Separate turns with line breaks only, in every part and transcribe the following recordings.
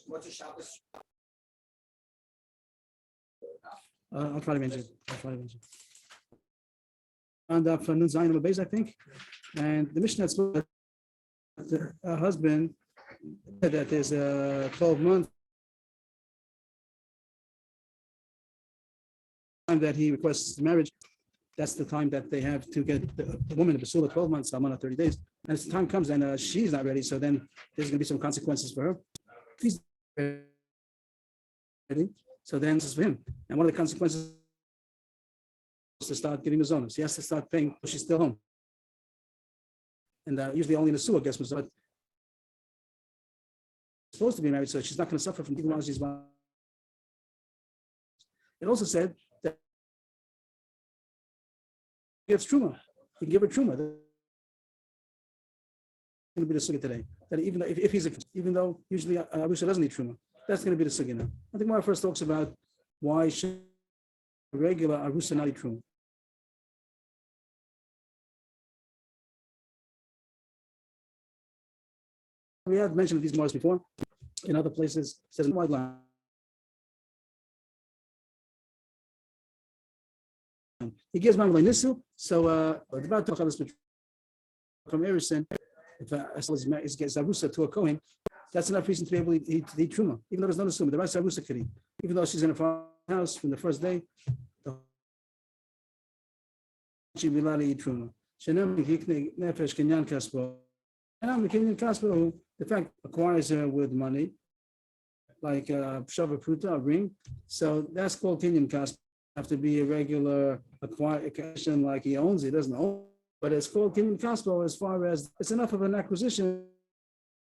What's a Shabbos?
I'll try to mention it. And for Nun Zayin Base, I think. And the Mishnah spoke that her husband said that there's a 12-month time that he requests marriage. That's the time that they have to get the woman to Basula 12 months, I'm on 30 days. And as the time comes and she's not ready, so then there's going to be some consequences for her. He's ready, so then it's for him. And one of the consequences is to start giving mazonos. He has to start paying, but she's still home. And usually only in the sewer gets mazonos. Supposed to be married, so she's not going to suffer from even while she's one. It also said that he gives truma. He can give her truma. Going to be the sugya today. That even though if he's even though usually Arusha doesn't need truma, that's going to be the sugya now. I think Mara first talks about why should regular Arusha not eat truma. We had mentioned these Maras before. In other places, it says in wide line. He gives Mamlei Nisu, so it's about to from Erison. If he gets Arusa to a Kohen, that's enough reason to be able to eat Truma, even though there's no Nesuma. The rest of Arusa could eat. Even though she's in a house from the first day, she will not eat Truma. The fact acquires her with money, like Shava Pruta, a ring. So that's called Kinyan Kaspa. Have to be a regular acquisition like he owns it, doesn't own, but it's called Kinyan Kaspa as far as it's enough of an acquisition.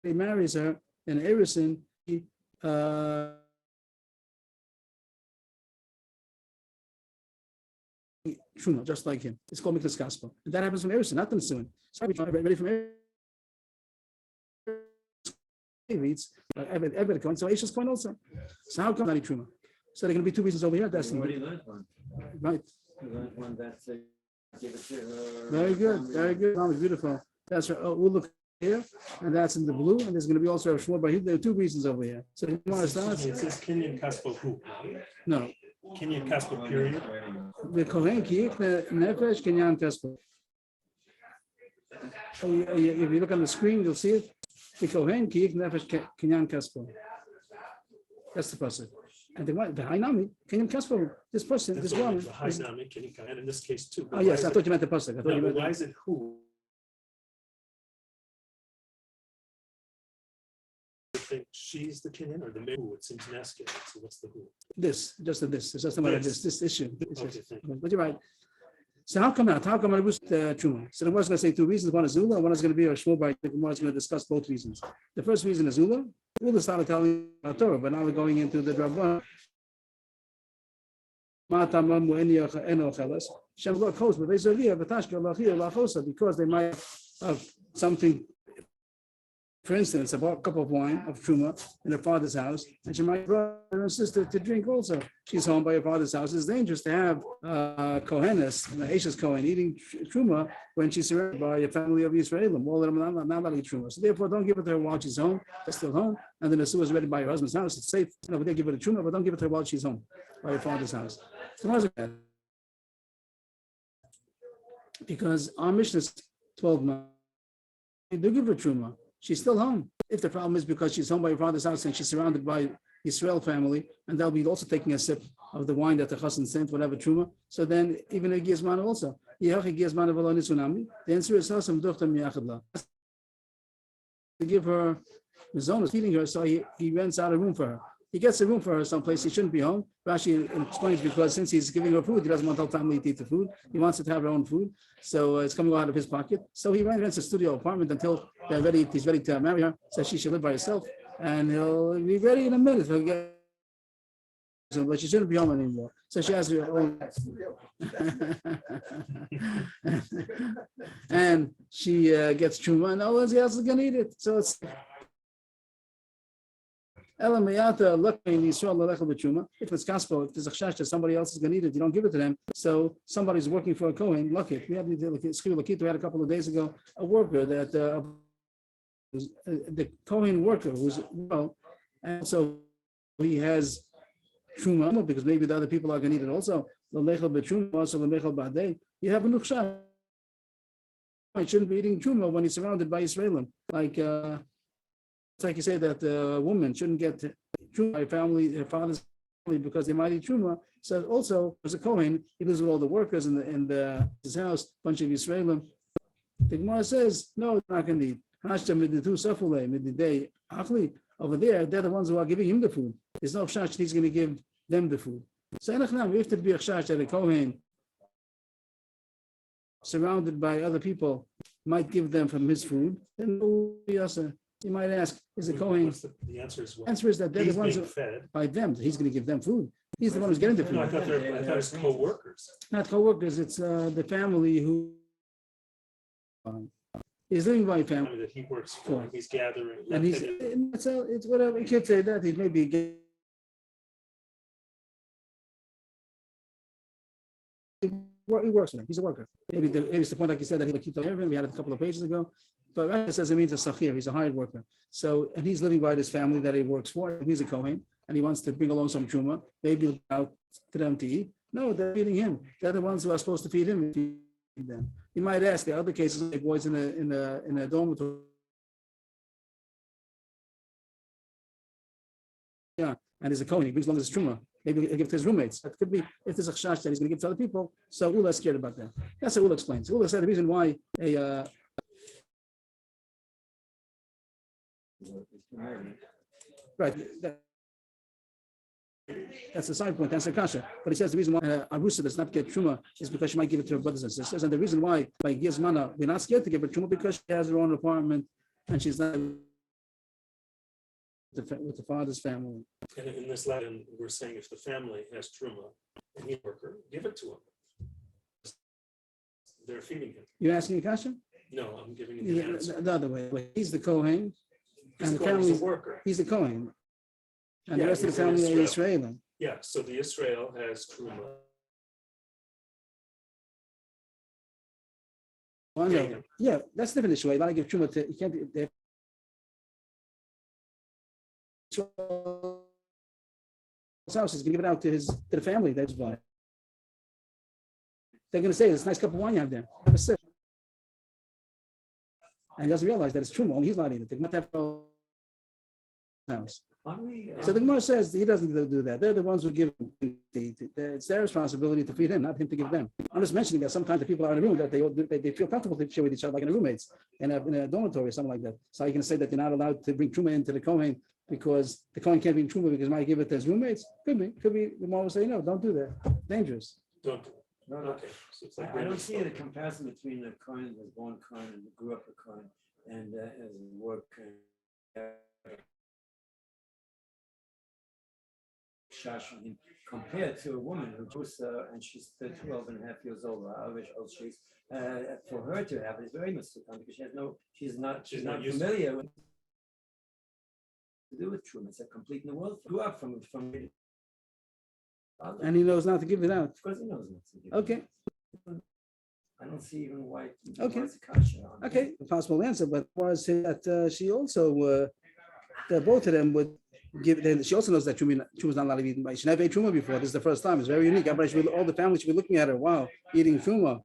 He marries her in Erison. Truma, just like him. It's called Miklas Kaspa. And that happens from Erison, not the Nesuin. So ready from Erison. Reads Eved coin, so Ashes coin also. So how come not Truma? So there are going to be two reasons over here. That's
already learned one.
Right.
You learned one that's give it to her.
Very good, very good. Oh, beautiful. That's right. Oh, we'll look here, and that's in the blue, and there's going to be also a shmur, but there are two reasons over here. So it
says Kinyan Kaspa who?
No.
Kinyan Kaspa period.
The Kohen Kiyik Nefesh Kinyan Kaspa. If you look on the screen, you'll see it. The Kohen Kiyik Nefesh Kinyan Kaspa. That's the person. And the Hainami, Kinyan Kaspa, this person, this woman.
The Hainami, and in this case too.
Oh, yes, I thought you meant the pasuk.
Why is it who? I think she's the Kinyan or the who? It seems masculine. So what's the who?
This, just this. It's just about this issue.
Okay,
but you're right. So how come not? How come I was the Truma? So the one is going to say two reasons. One is Zula, one is going to be a shmur by the Gemara is going to discuss both reasons. The first reason is Zula. Zula started telling about Torah, but now we're going into the Drabban. Because they might have something. For instance, a cup of wine of Truma in her father's house, and she might bring her sister to drink also. She's home by her father's house. It's dangerous to have Kohenes, Ashes Kohen, eating Truma when she's surrounded by a family of Yisraelim. All of them are not allowed to eat Truma. So therefore, don't give it to her while she's home. They're still home. And then the Nesua is ready by her husband's house. It's safe. But they give it to Truma, but don't give it to her while she's home by her father's house. So because our mission is 12 months. They do give her Truma. She's still home. If the problem is because she's home by her father's house and she's surrounded by Israel family, and they'll be also taking a sip of the wine that the chassan sent, whatever truma. So then even a gizman also. The answer is to give her mizonos, feeding her, so he rents out a room for her. He gets a room for her someplace. He shouldn't be home. Rashi explains because since he's giving her food, he doesn't want the whole family to eat the food. He wants her to have her own food. So it's coming out of his pocket. So he rents a studio apartment until he's ready to marry her. So she should live by herself. And he'll be ready in a minute. But she shouldn't be home anymore. So she has her own. And she gets truma, and no one else is going to eat it. So it's. If it's gospel, if there's a chash that somebody else is going to eat it, you don't give it to them. So somebody's working for a Kohen, lucky. We had a couple of days ago, a worker that the Kohen worker who's and so he has truma because maybe the other people are going to eat it also. L'mechel b'truma, also l'mechel b'adei. You have a nuchsha. He shouldn't be eating truma when he's surrounded by Israelim. It's like you say that a woman shouldn't get truma by family, her father's family, because they might eat truma. So also, as a Kohen, he lives with all the workers in his house, bunch of Israelim. The Gemara says, no, it's not going to eat. Over there, they're the ones who are giving him the food. There's no chash he's going to give them the food. So we have to be a chash that a Kohen surrounded by other people might give them from his food. Then you might ask, is a Kohen?
The answer is what?
Answer is that they're the ones who
fed
by them. He's going to give them food. He's the one who's getting the food.
No, I thought it's co-workers.
Not co-workers. It's the family who is living by family.
That he works for. He's gathering.
And it's whatever. You can't say that. He may be. He works for them. He's a worker. Maybe it's the point, like you said, that he would keep the everything. We had it a couple of pages ago. But it says it means a sachir. He's a hired worker. So, and he's living by this family that he works for. He's a Kohen, and he wants to bring along some truma. Maybe out to them to eat. No, they're feeding him. They're the ones who are supposed to feed him. Feed them. You might ask. The other cases, like boys in a dormitory. Yeah, and he's a Kohen. He brings along his truma. Maybe he'll give to his roommates. That could be if there's a chash that he's going to give to other people. So Ula is scared about that. That's what Ula explains. Ula said the reason why right. That's a side point. That's a kasha. But he says the reason why Arusa does not get truma is because she might give it to her brothers and sisters. And the reason why by Gizmana we're not scared to give her truma because she has her own apartment and she's not with the father's family.
And in this Latin, we're saying if the family has truma and he's a worker, give it to him. They're feeding him.
You're asking a kasha?
No, I'm giving you the answer.
The other way. He's the Kohen. And the family
is a worker.
He's the Kohen. And the rest of the family are Israeli.
Yeah, so the Israel has truma.
Well, no. Yeah, that's a different issue. You want to give truma to, you can't, his house is going to give it out to the family. That's why they're going to say it's a nice cup of wine you have there. Have a sip. And he doesn't realize that it's true. Only he's not eating it. They're not have house. So the Gemara says he doesn't do that. They're the ones who give him. It's their responsibility to feed him, not him to give them. I'm just mentioning that sometimes the people are in a room that they feel comfortable to share with each other, like in a roommates, in a dormitory or something like that. So you can say that they're not allowed to bring truma into the Kohen because the Kohen can't bring truma because he might give it to his roommates. Could be. The Gemara will say no, don't do that. Dangerous.
Don't do it.
No.
Okay. So it's like
I don't see the comparison between the Kohen that was born Kohen and grew up a Kohen and as a work shash on him compared to a woman who was and she's 12 and a half years old. However old she is, for her to have it is very mistaken because she's not familiar with to do with truma. It's a complete new world. Grew up from
and he knows not to give it out.
Of course he knows not to give
Okay.
I don't see even why.
Okay.
On
okay, a possible answer, but was that she also that both of them would give. Then she also knows that truma was not allowed to be eaten by. She never ate truma before. This is the first time. It's very unique. Everybody all the family should be looking at her. Wow, eating truma.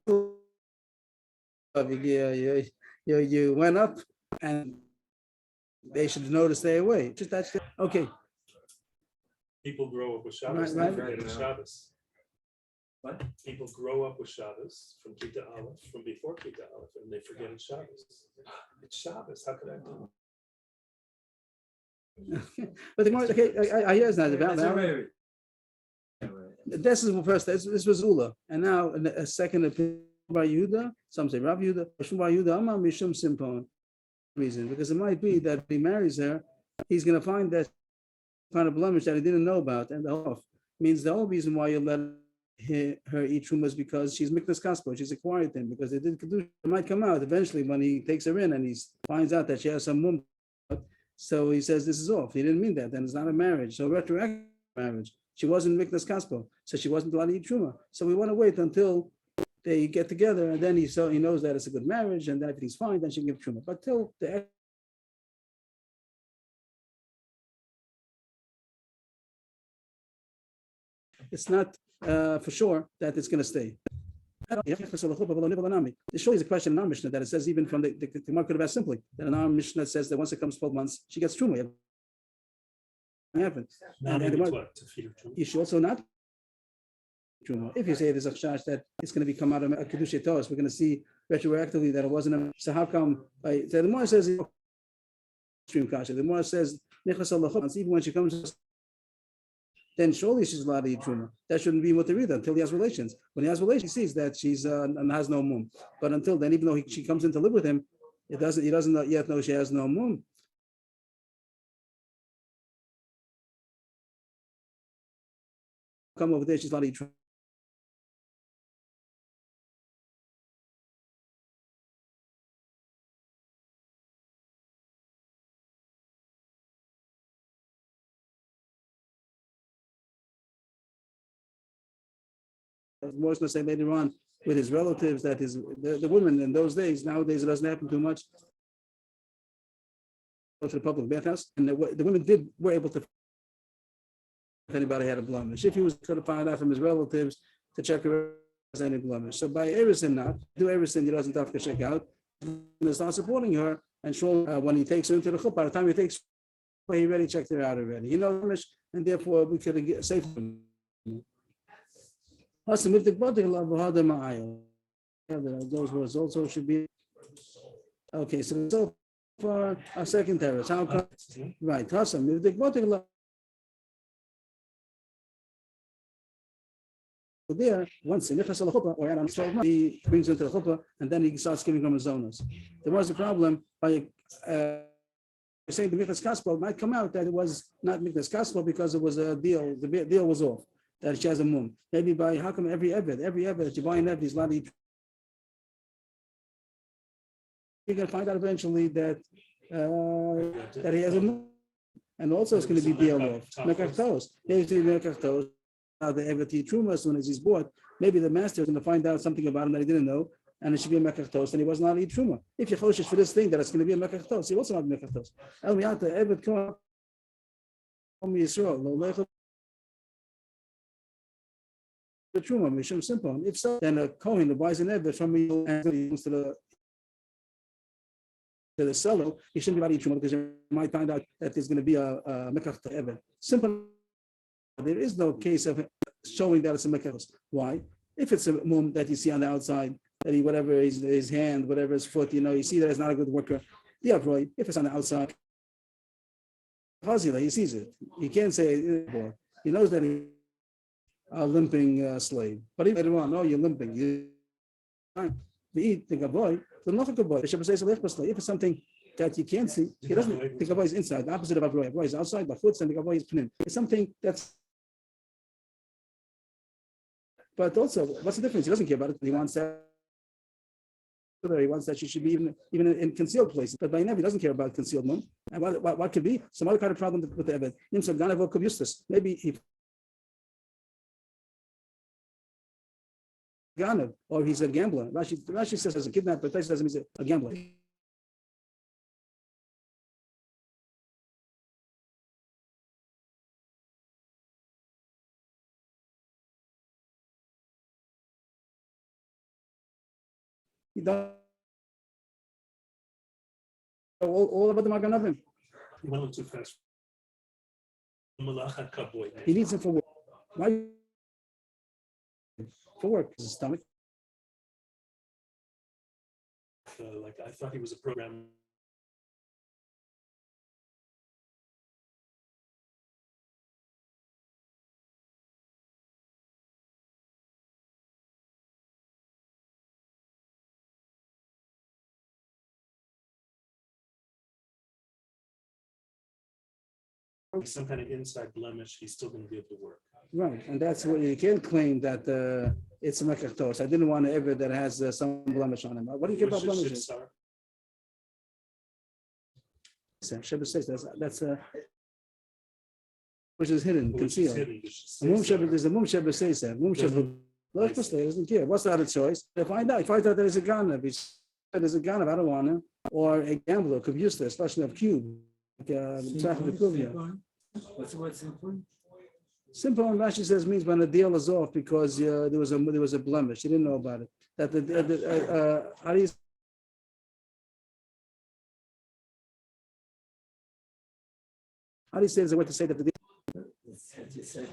You went up, and they should know to stay away. Just that's okay.
People grow up with Shabbos.
Right.
They forget Shabbos.
What?
People grow up with Shabbos from Kita Aleph, from before Kita Aleph, and they forget it's Shabbos. It's Shabbos. How could I do it?
But the Gemara, okay, I hear it's not about that. This is the first. This was Ula, and now a second opinion by Yehuda. Some say Rav Yehuda. By Yehuda, Amar Mishum Simpon. Reason because it might be that if he marries her, he's going to find that kind of blemish that he didn't know about, and the whole means the whole reason why you let her eat truma is because she's miknas kaspo, she's acquired him because they did kedusha. It might come out eventually when he takes her in and he finds out that she has some woman. So he says this is off. He didn't mean that. Then it's not a marriage. So retroactive marriage. She wasn't miknas kaspo, so she wasn't allowed to eat truma. So we want to wait until they get together, and then he knows that it's a good marriage and that everything's fine. Then she can give truma. But till the it's not for sure that it's going to stay. It shows a question in our Mishnah that it says even from the Gemara could have asked simply that in our Mishnah says that once it comes 12 months, she gets truma. You should also not truma. If you say there's a chash that it's going to become out of a kedusha tos, we're going to see retroactively that it wasn't a. So how come? The Gemara says extreme kasha. The Gemara says even when she comes, then surely she's allowed to eat truma. That shouldn't be what they read until he has relations. When he has relations, he sees that she's and has no mum. But until then, even though she comes in to live with him, he doesn't yet know she has no mum. Come over there, she's allowed to eat truma. More going to say later on with his relatives that the women in those days, nowadays it doesn't happen too much. Go to the public bathhouse, and the women were able to, if anybody had a blemish. If he was going to find out from his relatives to check if there's any blemish. So by Erisin not, do everything he doesn't have to check out, and start supporting her, and show when he takes her into the chuppah, by the time he takes her, he already checked her out already. He knows, and therefore we could get safe from him. Those words also should be okay. So far, our second terrace. How come? Right. There, once in or around 12 months, he brings into the chuppah, and then he starts giving from his zonas. There was a problem by saying the mikvahs kaspel might come out that it was not mikvahs kaspel because it was a deal. The deal was off. That she has a mum. Maybe by how come every eved that you buy an eved is allowed to eat. You're going to find out eventually that that he has a mum, and also it's going to be deal off. Mekachtos. Maybe mekachtos. Now the eved eat truma as soon as he's bought. Maybe the master is going to find out something about him that he didn't know, and it should be a mekachtos, and he wasn't allowed to eat truma. If you choshish for this thing that it's going to be a mekachtos, he also not mekachtos. El miyata eved come from Yisrael. The truma, mishum simple. If so, then a kohen who buys an eved from me and goes to the seller, he shouldn't be allowed to eat truma because you might find out that there's going to be a mekach to eved. Simple. There is no case of showing that it's a mekach. Why? If it's a mum that you see on the outside, that he whatever his hand, whatever his foot, you see that it's not a good worker. The upright, if it's on the outside, he sees it. He can't say he knows that he. A limping slave, but even later on, oh, you're limping. You eat the gavoy, the not a gavoy. If it's something that you can't see, he doesn't. The gavoy is inside. The opposite of avoy. Avoy is outside, but foot and the gavoy is pnim. It's something that's. But also, what's the difference? He doesn't care about it. He wants that. He wants that she should be even in concealed places. But by now, he doesn't care about concealed mum. And what could be some other kind of problem with the eved? Maybe he. Ganav, or he's a gambler. Rashi says as a kidnapper, but Taisa doesn't mean a gambler. He does all about the Maganavim.
He went too fast.
He needs him for work. Why? For work, his stomach.
Like I thought he was a program. Some kind of inside blemish, he's still going to be able to work.
Right, and that's what you can't claim that it's a mekachtos. I didn't want to ever that has some blemish on him. What do you care about blemishes? Shepherd says that's which is hidden, concealed. There's a mum shepherd says that. Mum shepherd doesn't care. What's the other choice? They find out that there's a ganav. There's a ganav. I don't want him. Or a gambler could use this, especially of cube.
What's the word simple?
Simple, and Rashi says, means when the deal is off because there was a blemish. She didn't know about it. That how do you say there's a way to say that the deal
That's what you say.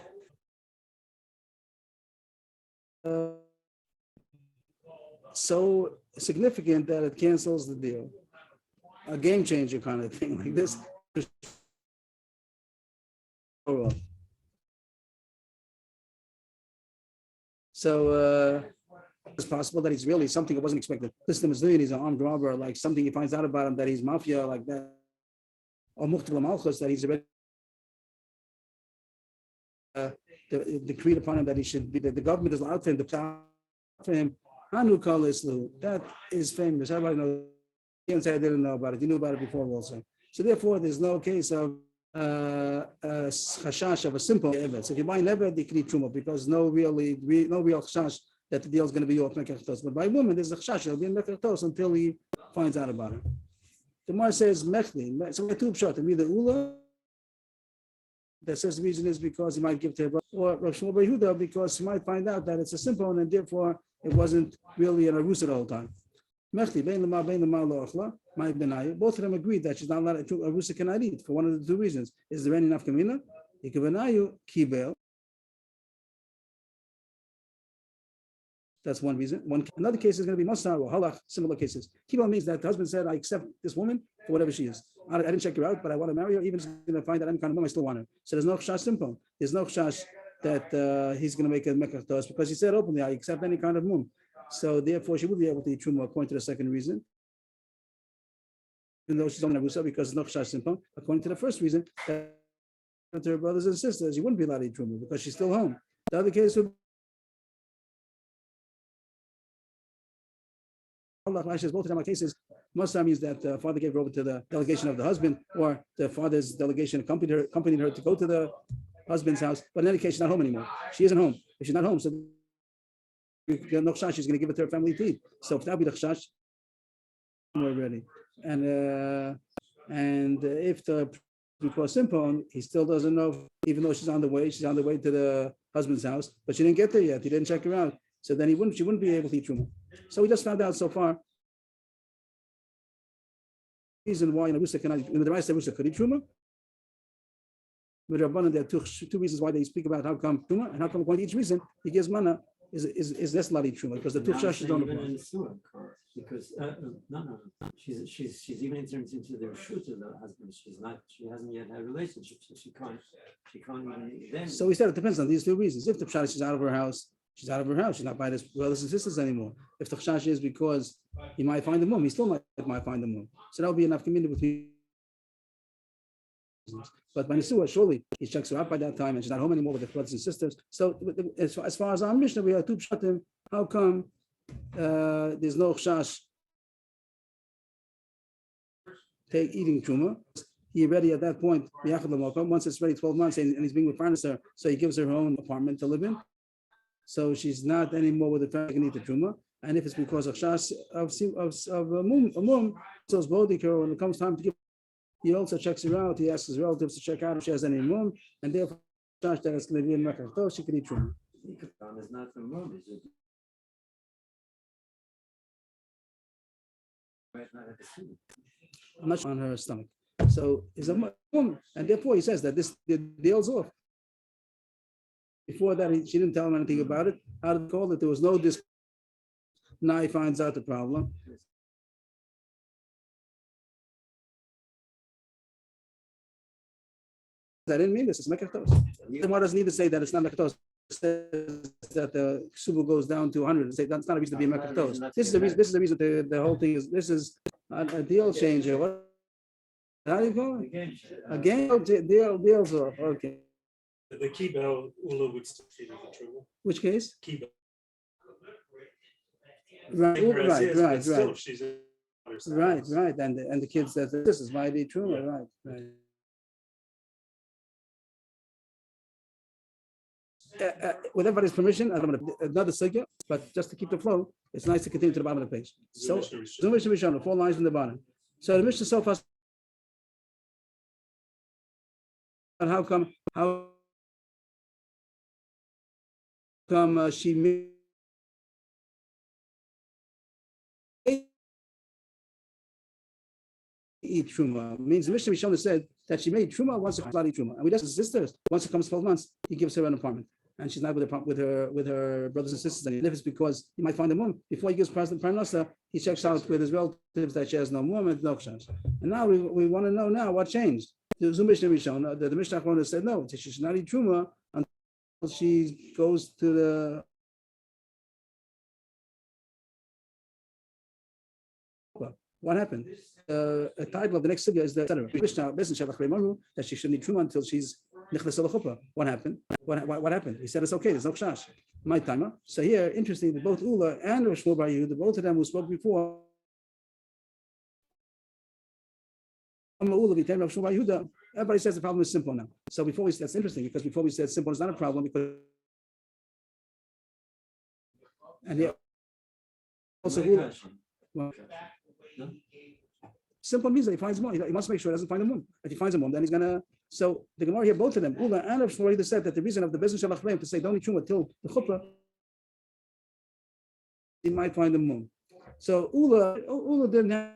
so significant that it cancels the deal? A game changer kind of thing like this. So it's possible that he's really something that wasn't expected. Listen, he's an armed robber, like something he finds out about him that he's mafia, like that, or Mukhtar Malchus, that he's already decreed upon him that he should be, that the government is allowed for him to plow for him. Hanu Kal Islu, that is famous. Everybody knows. He didn't say I didn't know about it. He knew about it before also. So therefore, there's no case of chashash of a simple eved. So if you buy an eved, you can eat truma because no real chashash that the deal is going to be off mekachtos. But by a woman, there's a chashash. It'll be in mekachtos until he finds out about it. The Gemara says mechli. So we have two pshat. Either ula that says the reason is because he might give to her brother, or Rav Shmuel Bar Yehuda because he might find out that it's a simple and therefore it wasn't really an arusa the whole time. Both of them agreed that she's not allowed to arusa cannot eat for one of the two reasons. Is there any nafkamina? Kibel. That's one reason. Another case is going to be masar or halach, similar cases. Kibel means that the husband said, I accept this woman for whatever she is. I didn't check her out, but I want to marry her. Even if she's going to find out any kind of woman, I still want her. So there's no chash simple. There's no chash that he's going to make a mekach to us because he said openly, I accept any kind of mum. So therefore, she would be able to eat truma according to the second reason. Even though she's on Arusa, because it's no chash simple. According to the first reason, that to her brothers and sisters, you wouldn't be allowed to eat truma because she's still home. The other case would both of them are cases. Most means that the father gave her over to the delegation of the husband, or the father's delegation accompanied her to go to the husband's house. But in any case, she's not home anymore. She isn't home. If she's not home, so no chash, she's going to give it to her family to eat. So if that be the chash, we're ready. And if the because simple, he still doesn't know, even though she's on the way to the husband's house, but she didn't get there yet. He didn't check her out. So then she wouldn't be able to eat truma. So we just found out so far reason why in the Raisa Rusa could eat truma. With Rabbanan, there are two reasons why they speak about how come truma and how come according to each reason he gives mana is less lati truma because the two chashes don't apply.
Because no, she's even entered into the reshut of the husband. She hasn't yet had a relationship, so she can't even then.
So we said it depends on these two reasons. If the pshat is out of her house, she's out of her house. She's not by his brothers and sisters anymore. If the chash is because he might find the mum, he still might find the mum. So that would be enough community between. But by Nesua, surely he checks her out by that time and she's not home anymore with her brothers and sisters. So as far as our Mishnah, we have two pshatim. How come there's no chash eating truma? He already at that point, once it's ready 12 months and he's being with her, so he gives her own apartment to live in. So she's not anymore with the family can eat the truma. And if it's because of shas of a mum, so it's bodikah, when it comes time to give, he also checks her out. He asks his relatives to check out if she has any mum, and therefore shas that is living in mekach, she can eat truma.
It's not the mum, is it?
I'm not sure on her stomach. So is a mum, and therefore he says that this deals off. Before that, she didn't tell him anything about it. How to call it? There was no dis. Now he finds out the problem. I didn't mean this. It's mekachtos. The Gemara doesn't need to say that it's not mekachtos. Says that the ksubu goes down to 100. Say that's not a reason to be mekachtos. This is the reason. This is the reason the whole thing is. This is a deal changer. What? How do you call it? A game deals off. Okay.
The kibel ula would still feed the truma.
Which case?
Kibel.
Right. And the kids that this is why they true. Right. With everybody's permission, I don't want to another sugya, but just to keep the flow, it's nice to continue to the bottom of the page. So, the Mishnah Rishon, 4 lines from the bottom. So the Mishnah so far, how come she made eat truma. Means the Mishnah Rishonah said that she made truma once it comes eat truma, and we just sisters. Once it comes 12 months, he gives her an apartment, and she's not with her brothers and sisters. And if it's because he might find a mum before he gives parnasa, he checks out with his relatives that she has no mum and no chance. And now we want to know now what changed. The Mishnah Rishonah, the Mishnah Rishonah said no, she should not eat truma until she goes to the. What happened? A title of the next sugya is the Mishnah that she shouldn't eat truma until she's nichnas al chuppah. What happened? What happened? He said it's okay. There's no chash. My timer. So here, interesting that both Ula and Rosh Bar Yehuda, both of them who spoke before, everybody says the problem is simple now. So before that's interesting because before we said simple is not a problem because and yeah, also Ula. Well, no? Simple means that he finds a mum. He must make sure he doesn't find a mum. If he finds a mum, then he's gonna. So the Gemara here, both of them, Ula and Rav Shmuel said that the reason of the business of to say don't eat truma till the chuppah, he might find a mum. So Ula didn't have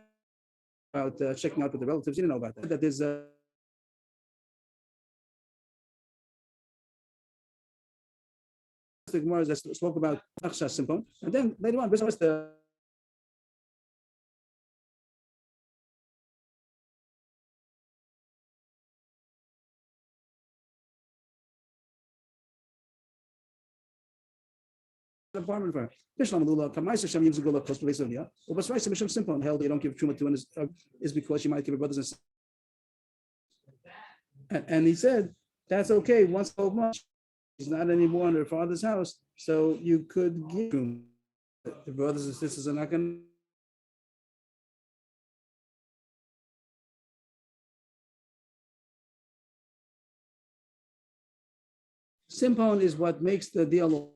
about checking out with the relatives. He didn't know about that. That there's the Gemara that spoke about Achshas simple, and then later on, the apartment for her. Simple and held they don't give truma to is because she might give her brothers and sisters. And he said that's okay. Once 12 months, she's not anymore in her father's house, so you could give truma. The brothers and sisters are not going to. Simple is what makes the deal.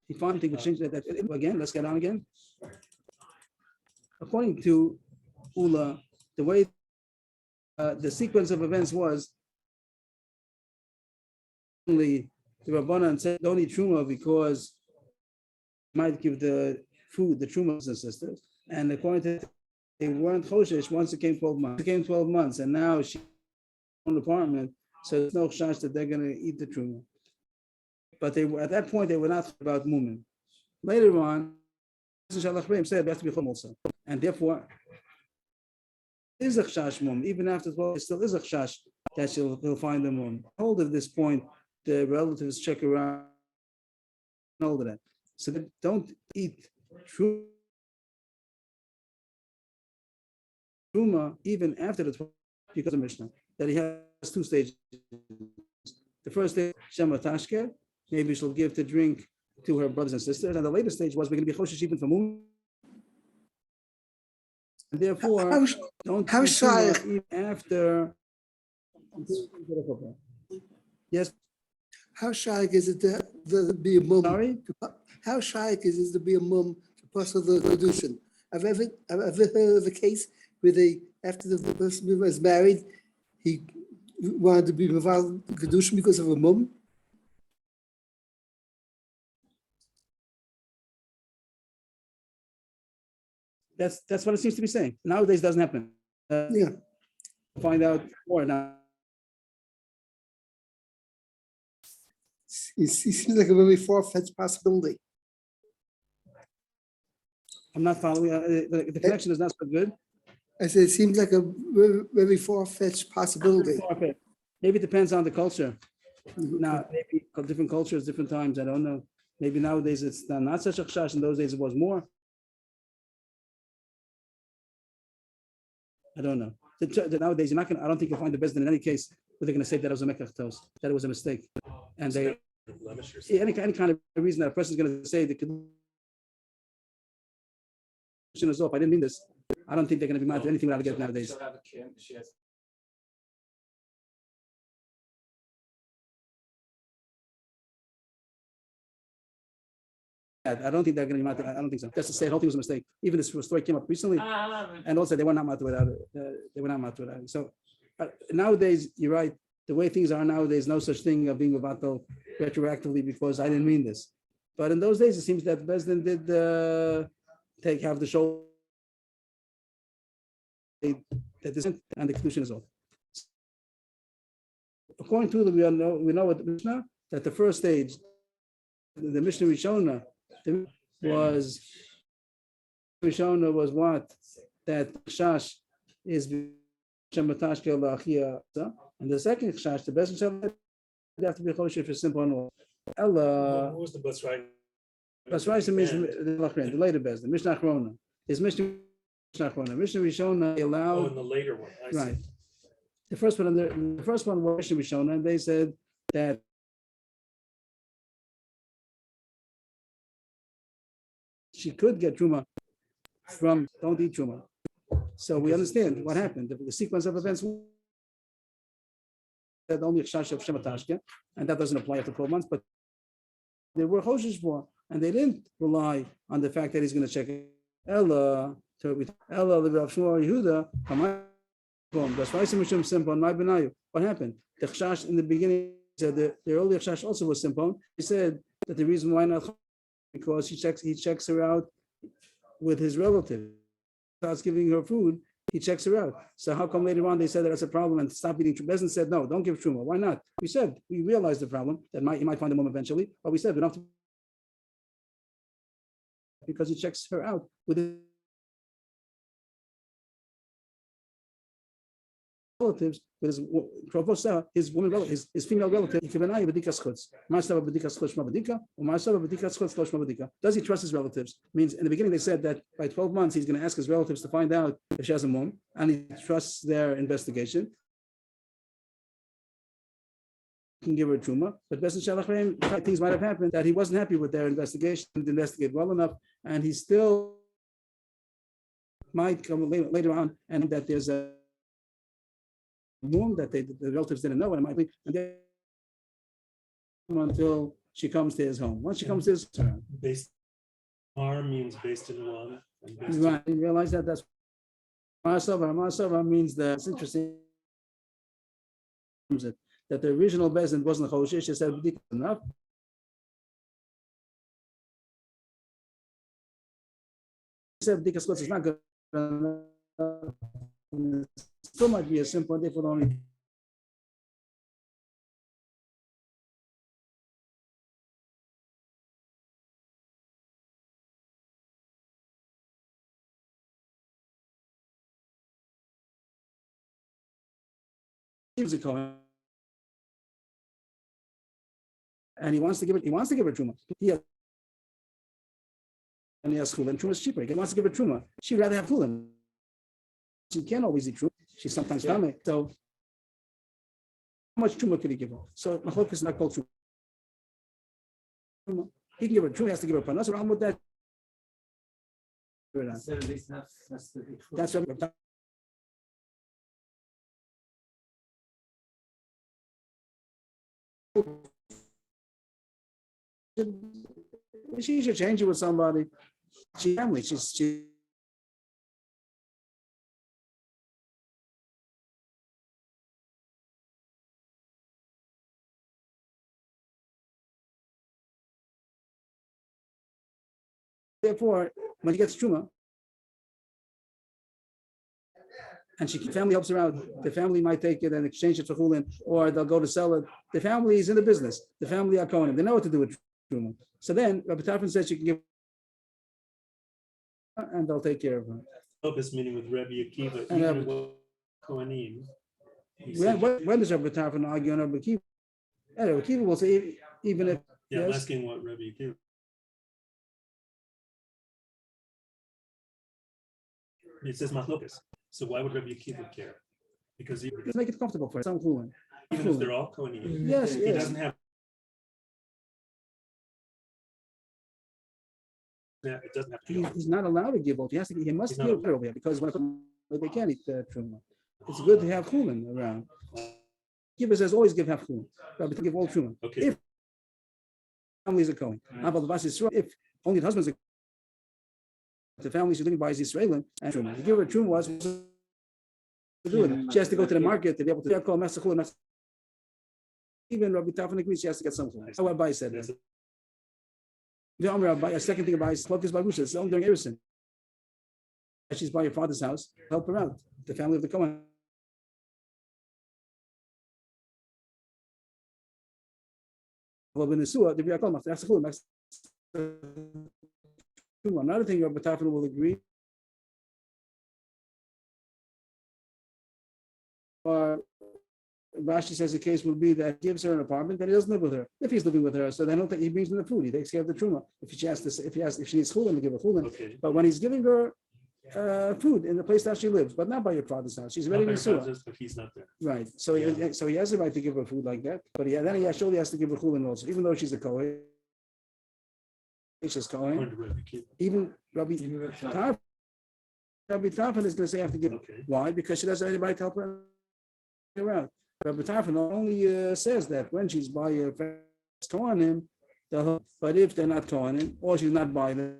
He finally would change that again. Let's get on again. According to Ula, the way the sequence of events was only the Rabbanan said don't eat truma because might give the food the trumas and sisters, and according to they weren't choshesh once it came 12 months. It came 12 months, and now she own apartment, so there's no chance that they're going to eat the truma. But they were at that point they were not about mumin. Later on, said it has to be chum also, and therefore is a chash mum. Even after 12, it still is a chash that he'll find the mum. Hold at this point, the relatives check around all of that. So they don't eat truma even after the 12 because of Mishnah that he has two stages. The first stage, Shema Tashke, maybe she'll give to drink to her brothers and sisters, and the later stage was we're going to be choshesh even for mum. And therefore, don't shy even after. Yes.
How shy is it to be a mum?
Sorry?
How shy is it to be a mum to pass the kedushin? I've ever heard of a case where after the person was married, he wanted to be involved in kedushin because of a mum.
That's what it seems to be saying. Nowadays, it doesn't happen.
Yeah.
Find out more now.
It seems like a very far-fetched possibility.
I'm not following. The connection is not so good.
I said it seems like a very, very far-fetched possibility.
Maybe it depends on the culture. Now, maybe different cultures, different times. I don't know. Maybe nowadays it's not such a chash. In those days, it was more. I don't know. Nowadays, you're not gonna. I don't think you'll find the best in any case where they're going to say that it was a mekach tos, that it was a mistake, and they any kind of reason that a person is going to say the kedushin is off. I didn't mean this. I don't think they're going to be mad at anything without a get nowadays. I don't think they're going to be. I don't think so. Just to say, the whole thing was a mistake. Even this story came up recently, and also they were not matter without it. They were not matter without it. So nowadays, you're right. The way things are nowadays, no such thing of being about retroactively because I didn't mean this. But in those days, it seems that Bezdin did have the show that this and the conclusion is all. According to the we know what the Mishnah that the first stage, the Mishnah Rishona was what that Chash is Shematashke Lachia, and the second Chash, the best Shabbat, they have to be Choshev for simple and all.
What was the bus ride?
Basrai means the later best, the Mishnah Achrona. Is Mishnah Achrona. Mishnah Rishona
Oh,
allowed
in the later one. I see.
right. The first one was Mishnah Rishona, and they said that she could get truma from don't eat truma. So we understand what happened. The sequence of events that only chash of shematashke, and that doesn't apply after 12 months. But they were choshesh for, and they didn't rely on the fact that he's going to check it. Ella Rav Shmuel Yehuda. What happened? The chash in the beginning said the earlier chash also was simple. He said that the reason why not because he checks her out with his relative. Starts giving her food, he checks her out. So how come later on they said that that's a problem and stop eating truma? Bezin said no, don't give truma. Why not? We said we realized the problem that he might find a mom eventually, but we said we don't have to because he checks her out with his relatives, with his woman relative, his female relative. Does he trust his relatives? Means in the beginning they said that by 12 months he's going to ask his relatives to find out if she has a mom, and he trusts their investigation. He can give her a truma, but things might have happened that he wasn't happy with their investigation, didn't investigate well enough, and he still might come later on, and that there's a mom that the relatives didn't know, and it might be, and then until she comes to his home. Once she comes to his home,
Based means based in one.
right? You realize that that's Marasava means that it's interesting that the original Bezin wasn't Choshesh. She said enough. He said B'dikas is not good enough. Still might be a simple and therefore only he was a Kohen. And he wants to give it truma. And he has chulin. Truma is cheaper. He wants to give it truma. She'd rather have chulin. She can't always eat truma. She's sometimes coming. So how much truma could he give her? So machlok is not called truma. He can give her truma. He has to give her panas around with that. That's what she should change it with somebody. She's family. She therefore, when she gets truma, and family helps her out, the family might take it and exchange it for chulin, or they'll go to sell it. The family is in the business. The family are kohanim. They know what to do with truma. So then Rabbi Tarfon says you can give, and they'll take care of her.
This meaning with Rabbi Akiva,
And
even with Kohanim.
when does Rabbi Tarfon argue on Rabbi Akiva? Rabbi Akiva will say even if
Yeah, I'm
yes,
asking what Rabbi Akiva. It says machlokas. So why would Rabbi Akiva care? Because
make it comfortable for some chulin.
even if they're all Kohanim,
Yes,
he
yes.
doesn't have. It doesn't have to be.
He's not allowed to give both. He has to. He must
He's not
give over here because when they can't eat truma. It's good to have chulin around. Kiva says always give half chulin. Rabbi to give all truma.
Okay.
If families are going, if only the husband's the family she's living by is Israeli, and truma. You give her truma was to do it. She has to go to the market to be able to call Masachul. Even Rabbi Tafan agrees she has to get something. That's what Rabbi said. The Rabbi, a second thing about is Clovis Barusha. It's only during Erison. She's by your father's house. Help her out. The family of the Kohen. Another thing Rabbi Tafan will agree. Rashi says the case will be that he gives her an apartment, then he doesn't live with her. If he's living with her, so then he brings in the food. He takes care of the truma. If she needs chulin, to give her chulin.
Okay.
But when he's giving her food in the place that she lives, but not by your father's house, she's ready to sue.
But he's not there.
Right. So he has the right to give her food like that. But then he surely has to give her chulin also, even though she's a kohen. She's kohen. Even Rabbi Tarfon is going to say I have to give.
Okay.
Why? Because she doesn't have anybody to help her around. Rabbi Tarfon only says that when she's by her Kohanim, but if they're not Kohanim, or she's not by them,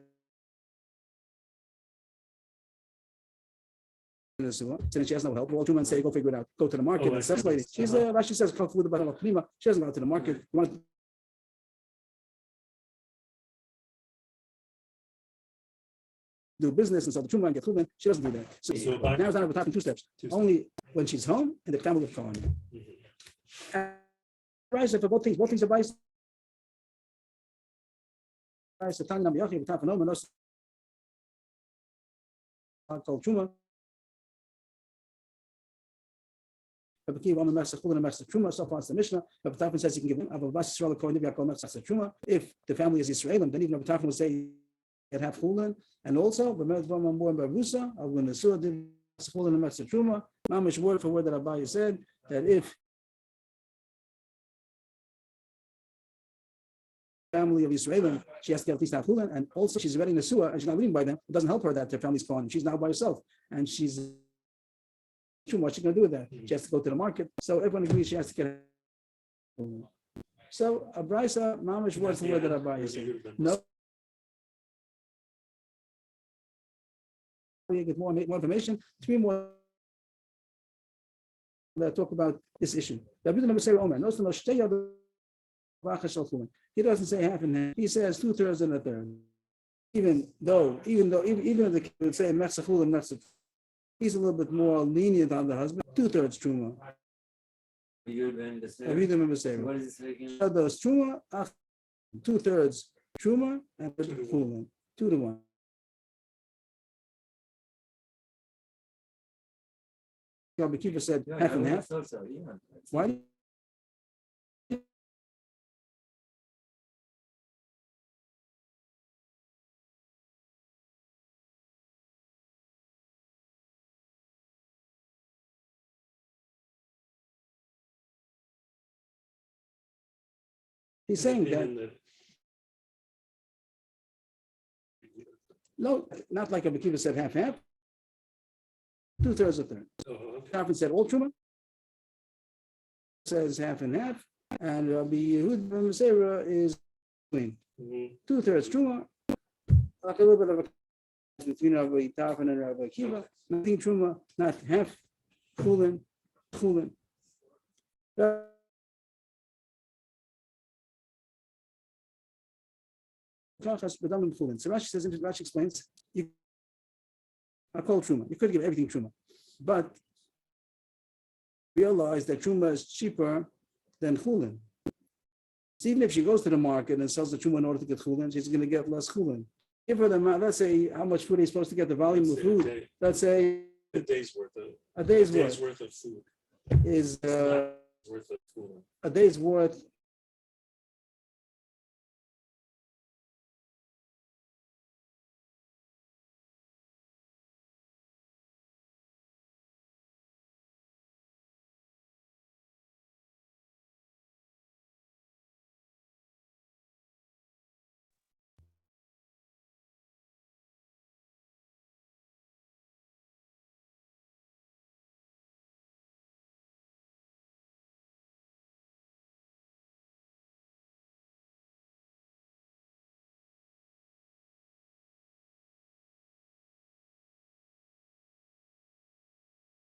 so she has no help. All two men say, go figure it out. Go to the market. And says lady. She's Rashi says, food about prima. She doesn't go to the market. Do business and so the true man get chulin. She doesn't do that. So now it's not about two steps. Only when she's home and the family of Kohanim. Price for both things are biased. Price the time number Yochim Tafan Omenos called Truma. Rabbi Kiva on the Master Chulin and Master Truma. So far it's the Mishnah. Rabbi Tafan says you can give him Aval Bas Yisrael according to Master Truma. If the family is Israelim, then even Rabbi Tafan will say it have chulin, and also B'Meret V'Amam Born Barusa, I'll win the Surah chulin and Master Truma. Mamish word for word that Abaye said that if family of Israelim, she has to get at least have chulin, and also she's ready in the Surah and she's not living by them. It doesn't help her that her family's gone. She's now by herself, and she's what's she going to do with that? She has to go to the market. So everyone agrees she has to get. So a brisa mamish word for word that Abaye said. No. We get more information. Three more that talk about this issue. He doesn't say half and half. He says 2/3 and a third. Even if the kid would say metzachul and metzach, he's a little bit more lenient on the husband. 2/3 truma. What does it say again? Those truma, 2/3 truma and chulin, 2-1. Rabbi Kiva said half and half. Why? He's saying that. No, not like Rabbi Kiva said half. 2/3 a third. Prophet said all truma. Says half and half, and Rabbi Yehuda ben Meseira is between 2/3 truma. Like a little bit of a between Rabbi Tafan and Rabbi Kiva. Nothing truma, not half chulin. So Rashi says, Rashi explains, I call truma. You could give everything truma, but realize that truma is cheaper than chulin. So even if she goes to the market and sells the truma in order to get chulin, she's going to get less chulin. Give her the amount. Let's say how much food are you supposed to get? The volume of food. Let's say
a day's worth of food
is
worth of chulin.
A day's worth.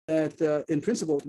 that in principle,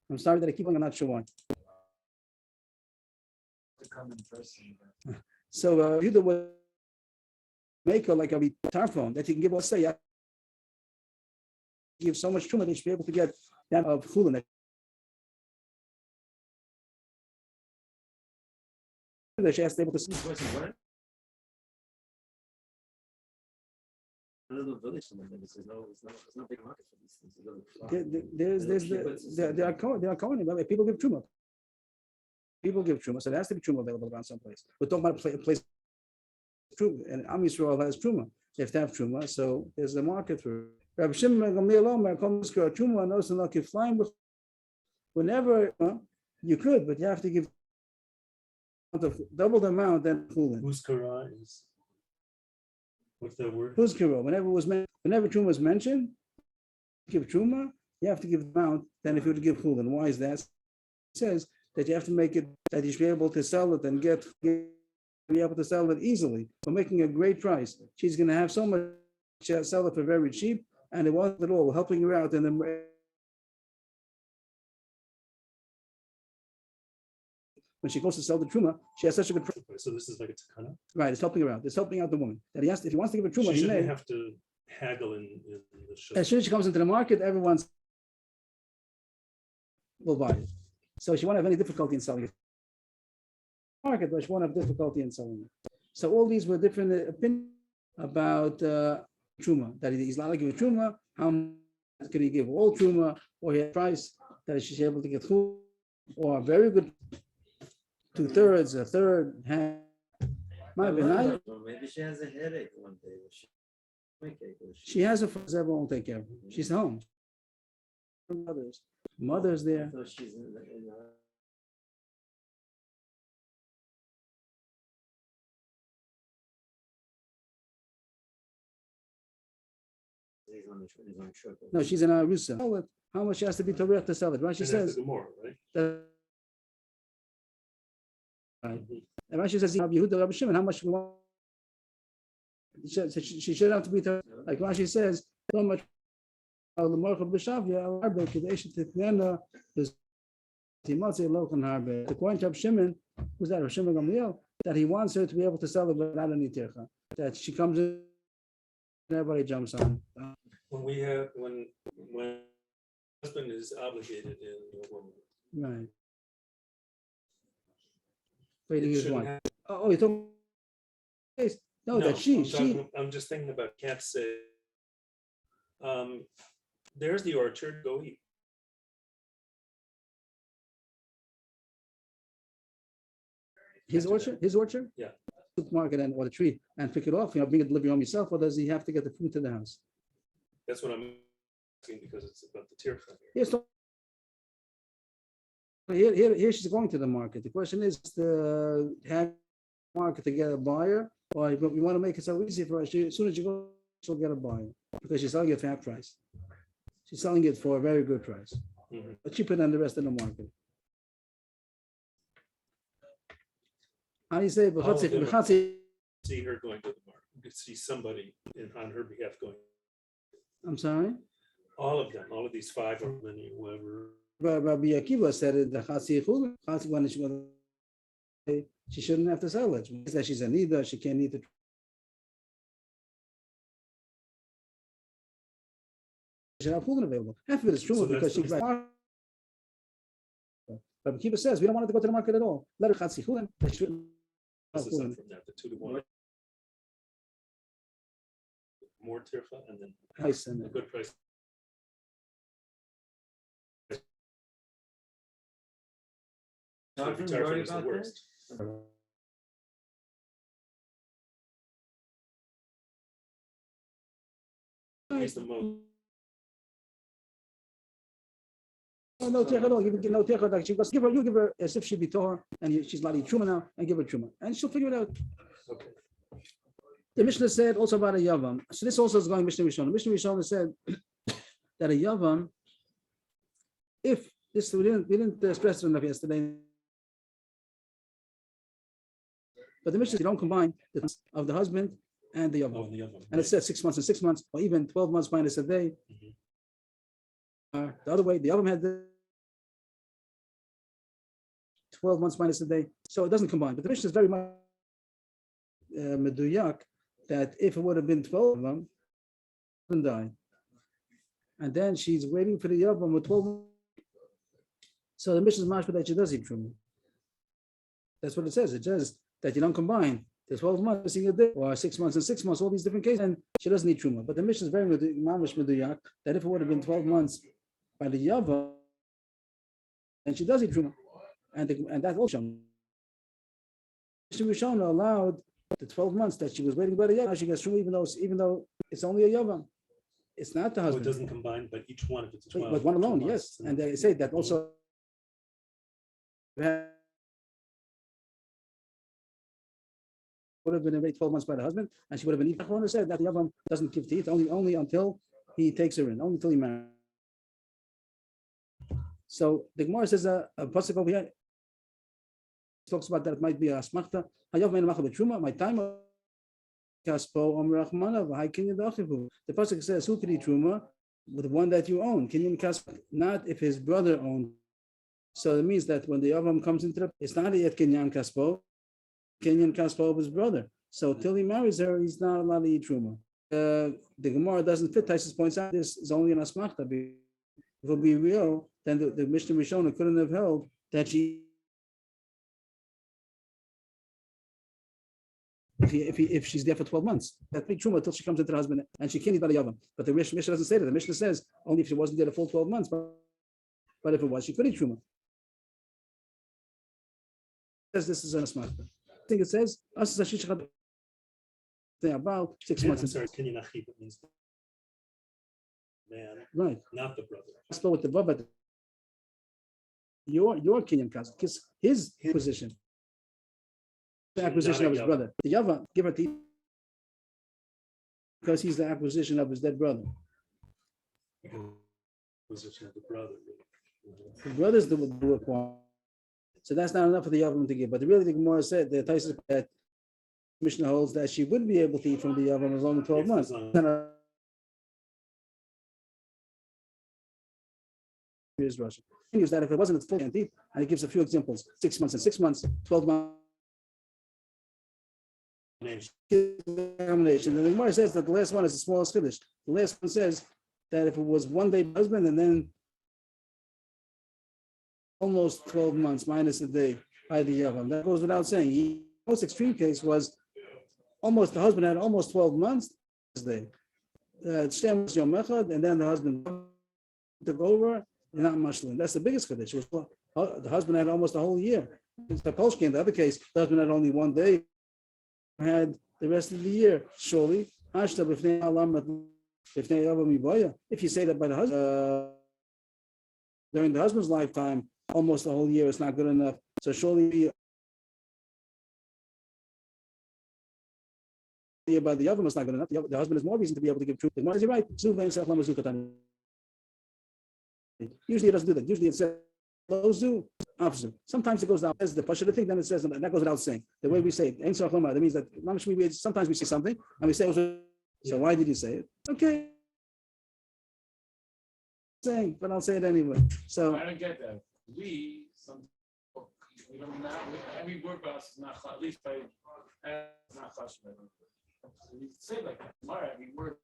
I'm sorry that I keep on, I'm not sure why.
To come in person.
So you the way make a like a guitar phone that you can give us say give so much truma that you should be able to get that of chulin that she has to be able to see.
A little village, there's no big market for these things.
There are coin, people give truma. People give truma, so there has to be truma available around someplace. We're talking about a place truma, and Am Yisrael has truma. They have to have truma, so there's a market for it. Rabbi Shimon Gamliel Omer comes to truma and also not flying. Whenever you could, but you have to give double the amount than chulin.
Huskara is, what's that word?
Huskara, whenever truma is mentioned, give truma, you have to give the amount than if you were to give chulin. Why is that? It says that you have to make it that you should be able to sell it and be able to sell it easily for making a great price. She's going to have so much, she'll sell it for very cheap, and it wasn't at all helping her out in the when she goes to sell the truma, she has such a good price.
So this is like a takana?
Right, it's helping her out. It's helping out the woman. That he has, if he wants to give her truma,
She
he may.
shouldn't have to haggle in the shul.
As soon as she comes into the market, everyone's will buy it. So she won't have any difficulty in selling it. Market, but she won't have difficulty in selling it. So all these were different opinions about truma. That he's allowed to give a truma. How much can he give all truma, or he has a price that she's able to get food, or a very good 2/3, a third, half. Might be nice.
Maybe she has a headache one day.
She has a father won't take care of her. She's home. Mother's there.
So she's in he's on trip.
No, she's in Arusa. How much she has to be Torah to sell it? Rashi says.
Right?
Right. And Rashi says, Yehuda Rabbi Shimon, how much we want? She should have to be like Rashi says, so much. According to Rabbi Shimon, who's that? Rabbi Shimon Gamliel, that he wants her to be able to sell it without any tircha. That she comes in, and everybody jumps on.
When husband is obligated in a woman.
Right. Waiting his wife. Oh, you talking? No, that she.
I'm just thinking about. Can't say. There's the orchard. Go eat.
His orchard.
Yeah.
Supermarket and or the tree and pick it off. Bring it delivery home yourself, or does he have to get the food to the house?
That's what I'm asking because it's about the tircha.
Yes. Here she's going to the market. The question is to have market to get a buyer, or we want to make it so easy for her. As soon as you go, she'll get a buyer because she's selling it for half price. She's selling it for a very good price, but cheaper than the rest of the market. How do you say?
See her going to the market. You could see somebody on her behalf going.
I'm sorry.
All of them, all of these five or many, whoever.
Rabbi Akiva said it. The when she she shouldn't have to sell it. It's that she's a nida, she can't eat the. She should have chulin available. Half of it is true
So
because
that's
she. But Kiva says we don't want her to go to the market at all. Let her chatzi chulin.
This is up from that, the 2 to 1. More tircha and then
Price
a
and
good price. So
Jonathan, you
tircha
worried
is the
about
worst. He's the most.
no tircha at all. Give no tircha. Like she goes, give her. You give her as if she'd be Torah, and she's not eating truma now, and give her truma, and she'll figure it out.
Okay.
The Mishnah said also about a yavam. So this also is going Mishnah Rishon. Mishnah Rishon said that a yavam, if this we didn't stress it enough yesterday, but the Mishnah says you don't combine the of the husband and the yavam,
Oh, and the other one.
and it said 6 months and 6 months, or even 12 months minus a day. The other way, the yavam had the 12 months minus a day, so it doesn't combine. But the Mishnah is very much meduyak that if it would have been 12 of them, and die, and then she's waiting for the yavam with 12. So the Mishnah is mashma that she does eat truma. That's what it says. It says that you don't combine the 12 months missing a day, or 6 months and 6 months, all these different cases, and she doesn't need truma. But the Mishnah is very mamish meduyak that if it would have been 12 months by the yavam, and she does eat truma, and that's also Mishnah Rishon allowed the 12 months that she was waiting by the yavam. She gets truma even though it's only a yavam. It's not the
Oh, it
husband.
doesn't combine, but each one, if it's 12.
But one
2
alone,
months,
yes. And they say that also would have been away 12 months by the husband, and she would have been eaten. Chachamim said that the yavam doesn't give teeth only until he takes her in, only until he marries. So the Gemara says a pasuk over here talks about that it might be a smachta. Hayav mein machal b'truma. My time kaspo omer rachmana v'hai kinyan v'achivu. The pasuk says who can eat truma with the one that you own. Kinyan kaspo, not if his brother owns. So it means that when the yavam comes into the, it's not yet kinyan kaspo. Kinyan kaspo of his brother. So till he marries her, he's not allowed to eat truma. The Gemara doesn't fit. Taisus points out this is only an asmachta. If it would be real, then the Mishnah Rishona couldn't have held that she. If she's there for 12 months, that big truma until she comes into the husband and she can't eat by the yavam. But the Mishnah doesn't say that. The Mishnah says only if she wasn't there the full 12 months. But if it was, she could eat truma. Says this is an asmachta. I think it says about 6 months.
I'm sorry, kinyan achiv, it means man,
Right.
not the brother.
I spoke with the Baba. Your kinyan cousin, because his position. The acquisition of his brother. The Yava, give her teeth because he's the acquisition of his dead brother.
Position of the brother.
The brother's the requirement. So that's not enough for the Yavam to give. But really, the Gemara said the Taisus that Mishnah holds that she would be able to eat from the Yavam as long as 12 months. Here's Russia. Use that if it wasn't a full teeth, and it gives a few examples: 6 months and 6 months, 12 months. Examination. And the Gemara says that the last one is the smallest chiddush. The last one says that if it was one day husband and then almost 12 months minus a day by the yavam, that goes without saying. The most extreme case was almost the husband had almost 12 months. Day, Shem was Yom Echad, and then the husband took over. And not Muslim. That's the biggest chiddush. The husband had almost a whole year. It's the Polshki. In the other case, the husband had only one day. Had the rest of the year. Surely, if you say that by the husband during the husband's lifetime, almost the whole year is not good enough. So surely by the husband is not good enough. The husband has more reason to be able to give truth. The Gemara is right. Usually it doesn't do that. Usually it says opposite. Sometimes it goes down as the Pasha thing, then it says, and that goes without saying. The way we say it, that means that sometimes we say something and we say, so why did you say it? Okay. Saying, but I'll say it anyway. So
I don't get that. We Every word for us is not, at least by, not chashman. You say like that, tomorrow, every word.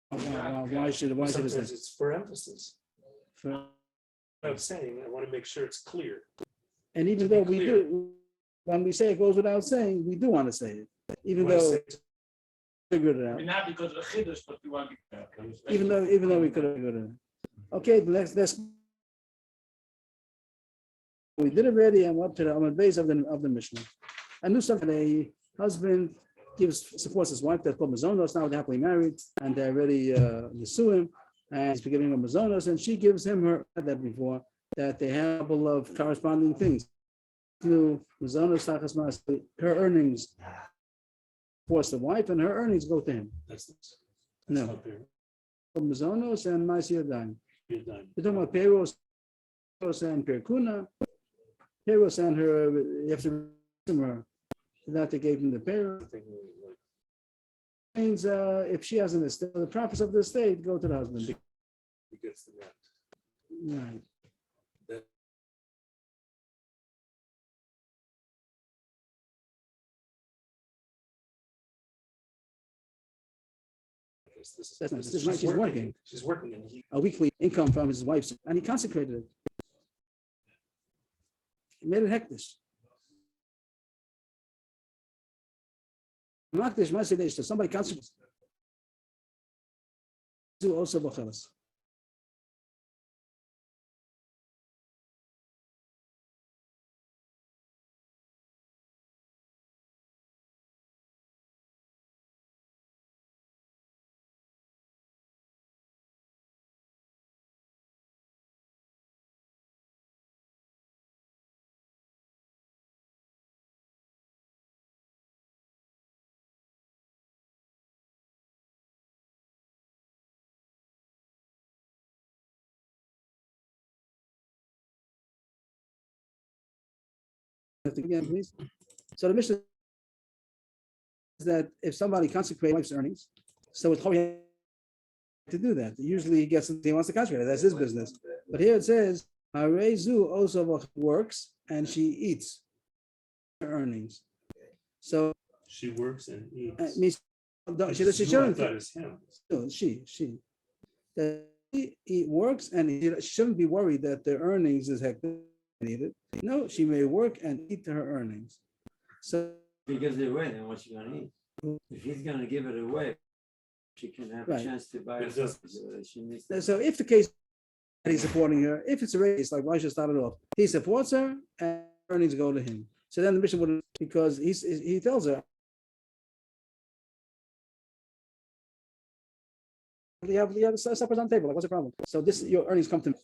Why should it
Sometimes
say?
it's for emphasis.
For-
I'm saying, I want to make sure it's clear.
And even
To be
though we
clear.
do, when we say it goes without saying, we do want to say it, even
When I
though
say
we figured it
I
out.
mean, not because of the chiddush, but we want to be.
Even though we could have figured it out. Okay, let's. We did it already, and we're up to the base of the Mishnah. I knew something. A husband supports his wife. That's called mazonos. Now they're happily married, and they're already him, and he's giving her mazonos, and she gives him her that before that they have a couple of corresponding things. New mazonos tachas mas, her earnings supports the wife, and her earnings go to him.
that's
No,
not fair.
mazonos and ma'asiyadayim.
You're done.
We're talking about payrolls and perkuna. Payrolls and her, you have to remember her. That they gave him the payroll.
Nothing really like-
Means if she has an estate, the profits of the estate go to the husband.
He gets the rent.
Right.
That- This
That's not-
is-
this is not- she's working.
She's working and he,
A weekly income from his wife's, and he consecrated it. He made it hektish. Makdish masidesh, so somebody consecrates. Do also bochelas. Again, please. So the mission is that if somebody consecrates wife's earnings, so it's probably to do that. Usually he wants to consecrate it. That's his business. But here it says, Harezu also works and she eats her earnings. So
she works and
it
eats.
means she
Who I
shouldn't.
thought is him.
No, she. That he works and she shouldn't be worried that the earnings is hectic. No, she may work and eat her earnings. So
If he gives it away, then what's she gonna eat? If he's gonna give it away, she can have a
Right.
chance to buy
But
it.
it does-
She needs to.
so if the case that he's supporting her, if it's a race, like Raisha started off, he supports her and earnings go to him. So then the mission wouldn't, because he tells her, you have suppers on the table, like what's the problem? So this, your earnings come to me.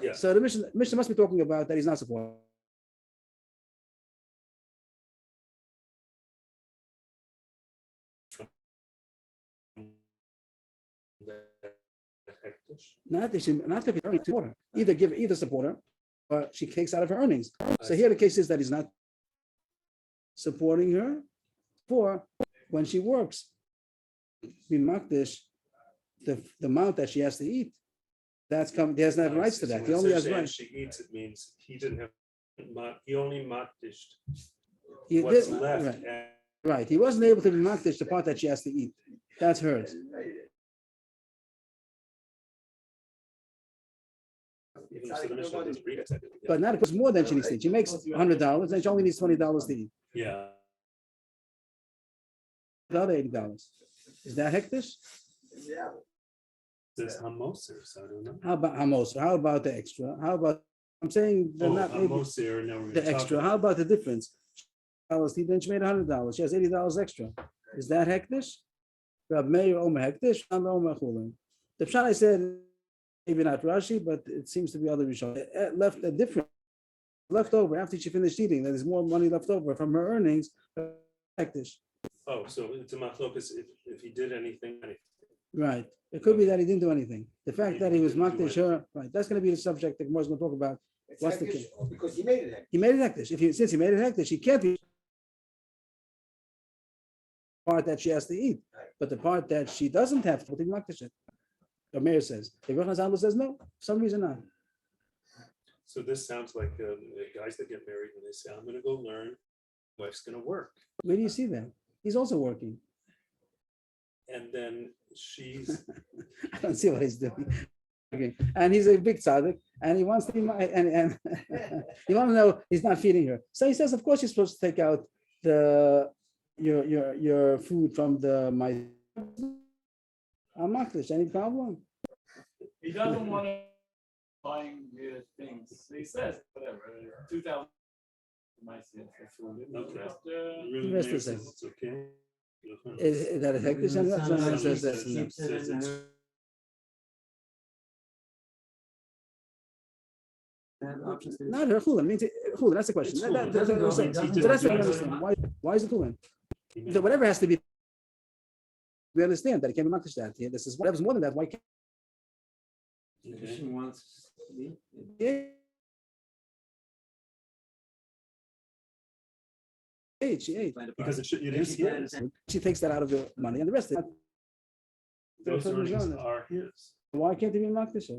Yeah.
So the mission must be talking about that he's not supporting. Not that he's earning support her. Either support her, or she takes out of her earnings. So here the case is that he's not supporting her for when she works. Be makdish the amount that she has to eat. That's come. He doesn't have rights to that. He only has rights.
She eats, it means he didn't have, he only makdished
He
what's
did-
left.
right,
and-
right. He wasn't able to be makdish the part that she has to eat. That's hers.
Even so the Mishnah doesn't read it technically. Yeah.
But not if it's more than she needs to eat. She makes $100, and she only needs $20 to eat.
Yeah,
The other $80. Is that hektish?
there's hamoser, so I don't know.
How about hamos? How about the extra? How about, I'm saying they're
Oh,
not maybe
hamoser, now we're
the
talking
extra.
about-
How about the difference? Then she made $100. She has $80 extra. Is that hektish? Rab Meir Omer hektish, and Omer chulin. The pshat I said, maybe not Rashi, but it seems to be other Rishon. Left a different left over after she finished eating. There's more money left over from her earnings. Hektish.
Oh, so it's a machlokas if he did anything.
Right. It could be that he didn't do anything. The fact that he was
Didn't do
makdish her, right? That's going to be the subject that Gemara is going to talk about. What's the case?
Because he made it.
He made it hektish. Since he made it hektish, he can't be part that she has to eat, but the part that she doesn't have to be makdish it. The mayor says. The Rebbe Chazal says no. For some reason not.
So this sounds like the guys that get married when they say, I'm gonna go learn, wife's gonna work.
Where do you see that? He's also working.
And then she's,
I don't see what he's doing. Okay. And he's a big tzaddik, and he wants to be and you want to know he's not feeding her. So he says, of course, you're supposed to take out your food from the my maklish. Any problem?
He doesn't want to buying things. He says, whatever, 2,000 might see it for food. And the rest,
really
rest
mayor
is
says it's okay.
Is that a hectic? Somebody says that's no.
Keeps it in her- Have options to-
Not her chulin. Means chulin. That's the question.
It's
That-
chulin.
that-
Doesn't go-
so
it doesn't
so that's
go-
what I understand. Why is it chulin? So whatever has to be. We understand that it can't be maklish that. This is whatever's more than that. Why can't?
Okay.
She wants to be.
She ate.
Because it is his.
She takes that out of the money, and the rest of it.
Those
Those
earnings
earnings.
are his.
Why can't they be maklish?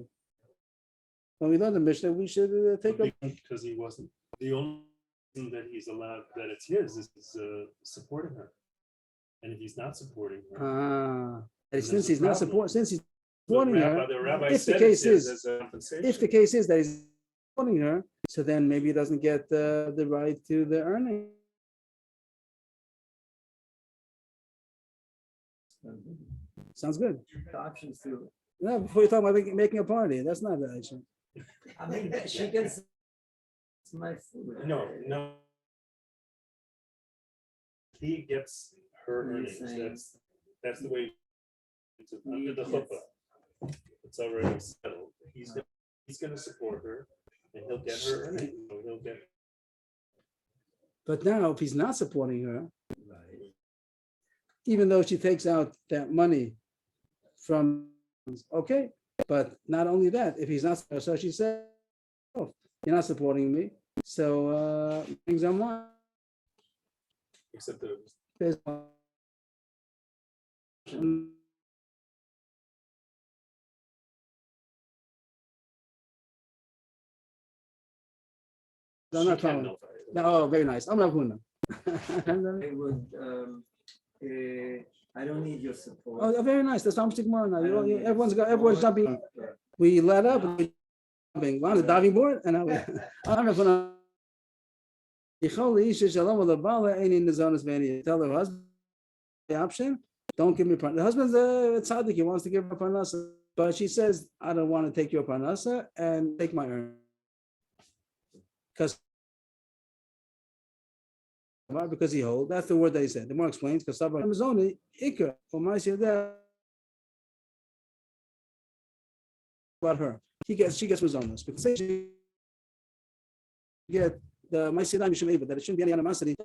When we learn the Mishnah, we should take a.
Because he wasn't, the only reason that he's allowed, that it's his is supporting her. And if he's not supporting her.
And
There's
since
a
he's not
problem.
since he's
the
supporting
rabbi-
her,
The rabbi
if the
said
case
it's his
is-
as a compensation.
if the case is that he's supporting her, so then maybe he doesn't get the right to the earning. Sounds good.
The options to,
No, before you talk about making a party, that's not the issue.
I mean, she gets my food.
No. He gets her
You're
earnings,
saying-
that's the way. It's under the
He
chuppah.
gets-
It's already settled, he's gonna support her, and he'll get her earnings, so he'll get.
But now, if he's not supporting her, even though she takes out that money from, okay, but not only that, if he's not, so she said, oh, you're not supporting me, so things are mine.
Except the,
There's- I'm
she
not
can
following.
nullify it.
No, oh, very nice. I'm not going
I would, I don't need your support.
Oh, very nice. That's how I'm sticking on now.
I don't need your
Everyone's
support.
jumping. We let up. We jumping. We're on the diving board, and I'm not going to tell the husband the option. Don't give me parnasa. The husband's a tzaddik. He wants to give her parnasa, but she says, "I don't want to take your parnasa and take my earn." Because he hold. That's the word that he said. The more explains because is only ikra for my that about her. She gets mazonos because she get the my that it shouldn't be any animosity.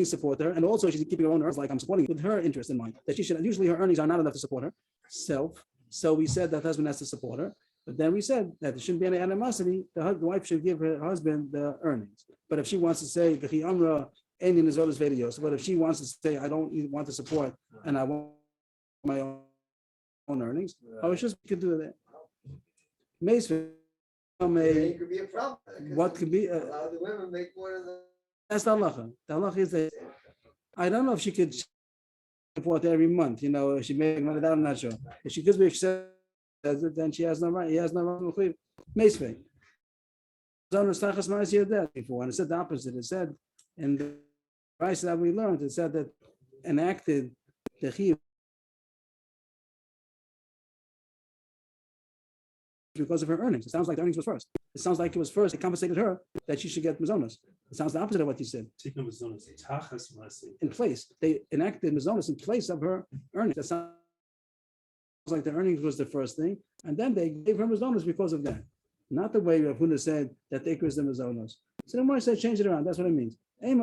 Support her, and also she's keeping her own earnings like I'm supporting with her interest in mind. That she should usually her earnings are not enough to support herself. So we said that husband has to support her. But then we said that there shouldn't be any animosity. The wife should give her husband the earnings. But if she wants to say, but if she wants to say, I don't want to support and I want my own earnings, I was just could do that.
It could be a problem.
What could be?
A lot of the women make more than the.
That's the halacha. The halacha is that I don't know if she could support every month. You know, if she made money, I'm not sure. If she says it, then she has no right. He has no right. Meisvei. Before, and it said the opposite. It said, in the price that we learned, it said that enacted the chiyuv because of her earnings. It sounds like the earnings was first. It sounds like it was first. It compensated her that she should get mazonos. It sounds the opposite of what you said. In place, they enacted mazonos in place of her earnings. That sounds like the earnings was the first thing, and then they gave her mazonos because of that. Not the way Rav Huna said that the ikra is the mazonos. So the more I said change it around. That's what it means. Change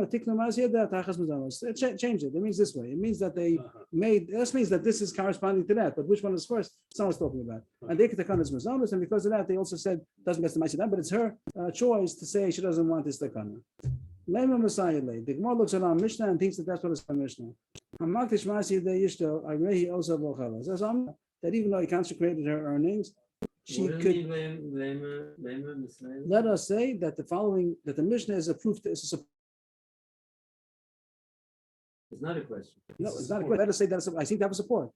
it. It means this way. It means that they made. This means that this is corresponding to that. But which one is first? Someone's talking about. And they could is mazonos, and because of that, they also said doesn't get the ma'aseh, but it's her choice to say she doesn't want this takana. The Gemara looks at our Mishnah and thinks that that's what it's our Mishnah. Hamaktish Masi de Yishto, Irehi also Bochava. So that even though he consecrated her earnings, she
Wouldn't
could
he mislead?
let us say that the Mishnah is a proof that it's a
It's not a question.
no, it's not a question. Let us say that I seem to have a support.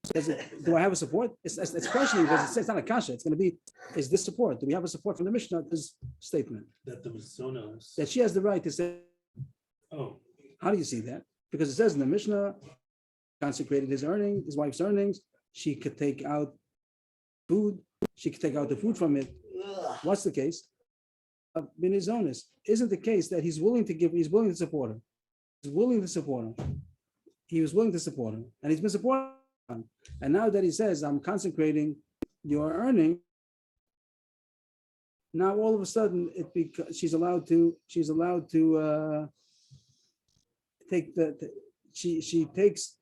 Do I have a support? It's questioning because it's not a kasha. It's going to be, is this support? Do we have a support from the Mishnah? This statement
That the Zonos.
that she has the right to say.
Oh,
How do you see that? Because it says in the Mishnah, consecrated his wife's earnings. She could take out food. She could take out the food from it. What's the case? Binizonis isn't the case that he's willing to support her. He's willing to support her. He was willing to support her, and he's been supporting her. And now that he says, I'm consecrating your earning, now all of a sudden she's allowed to take she takes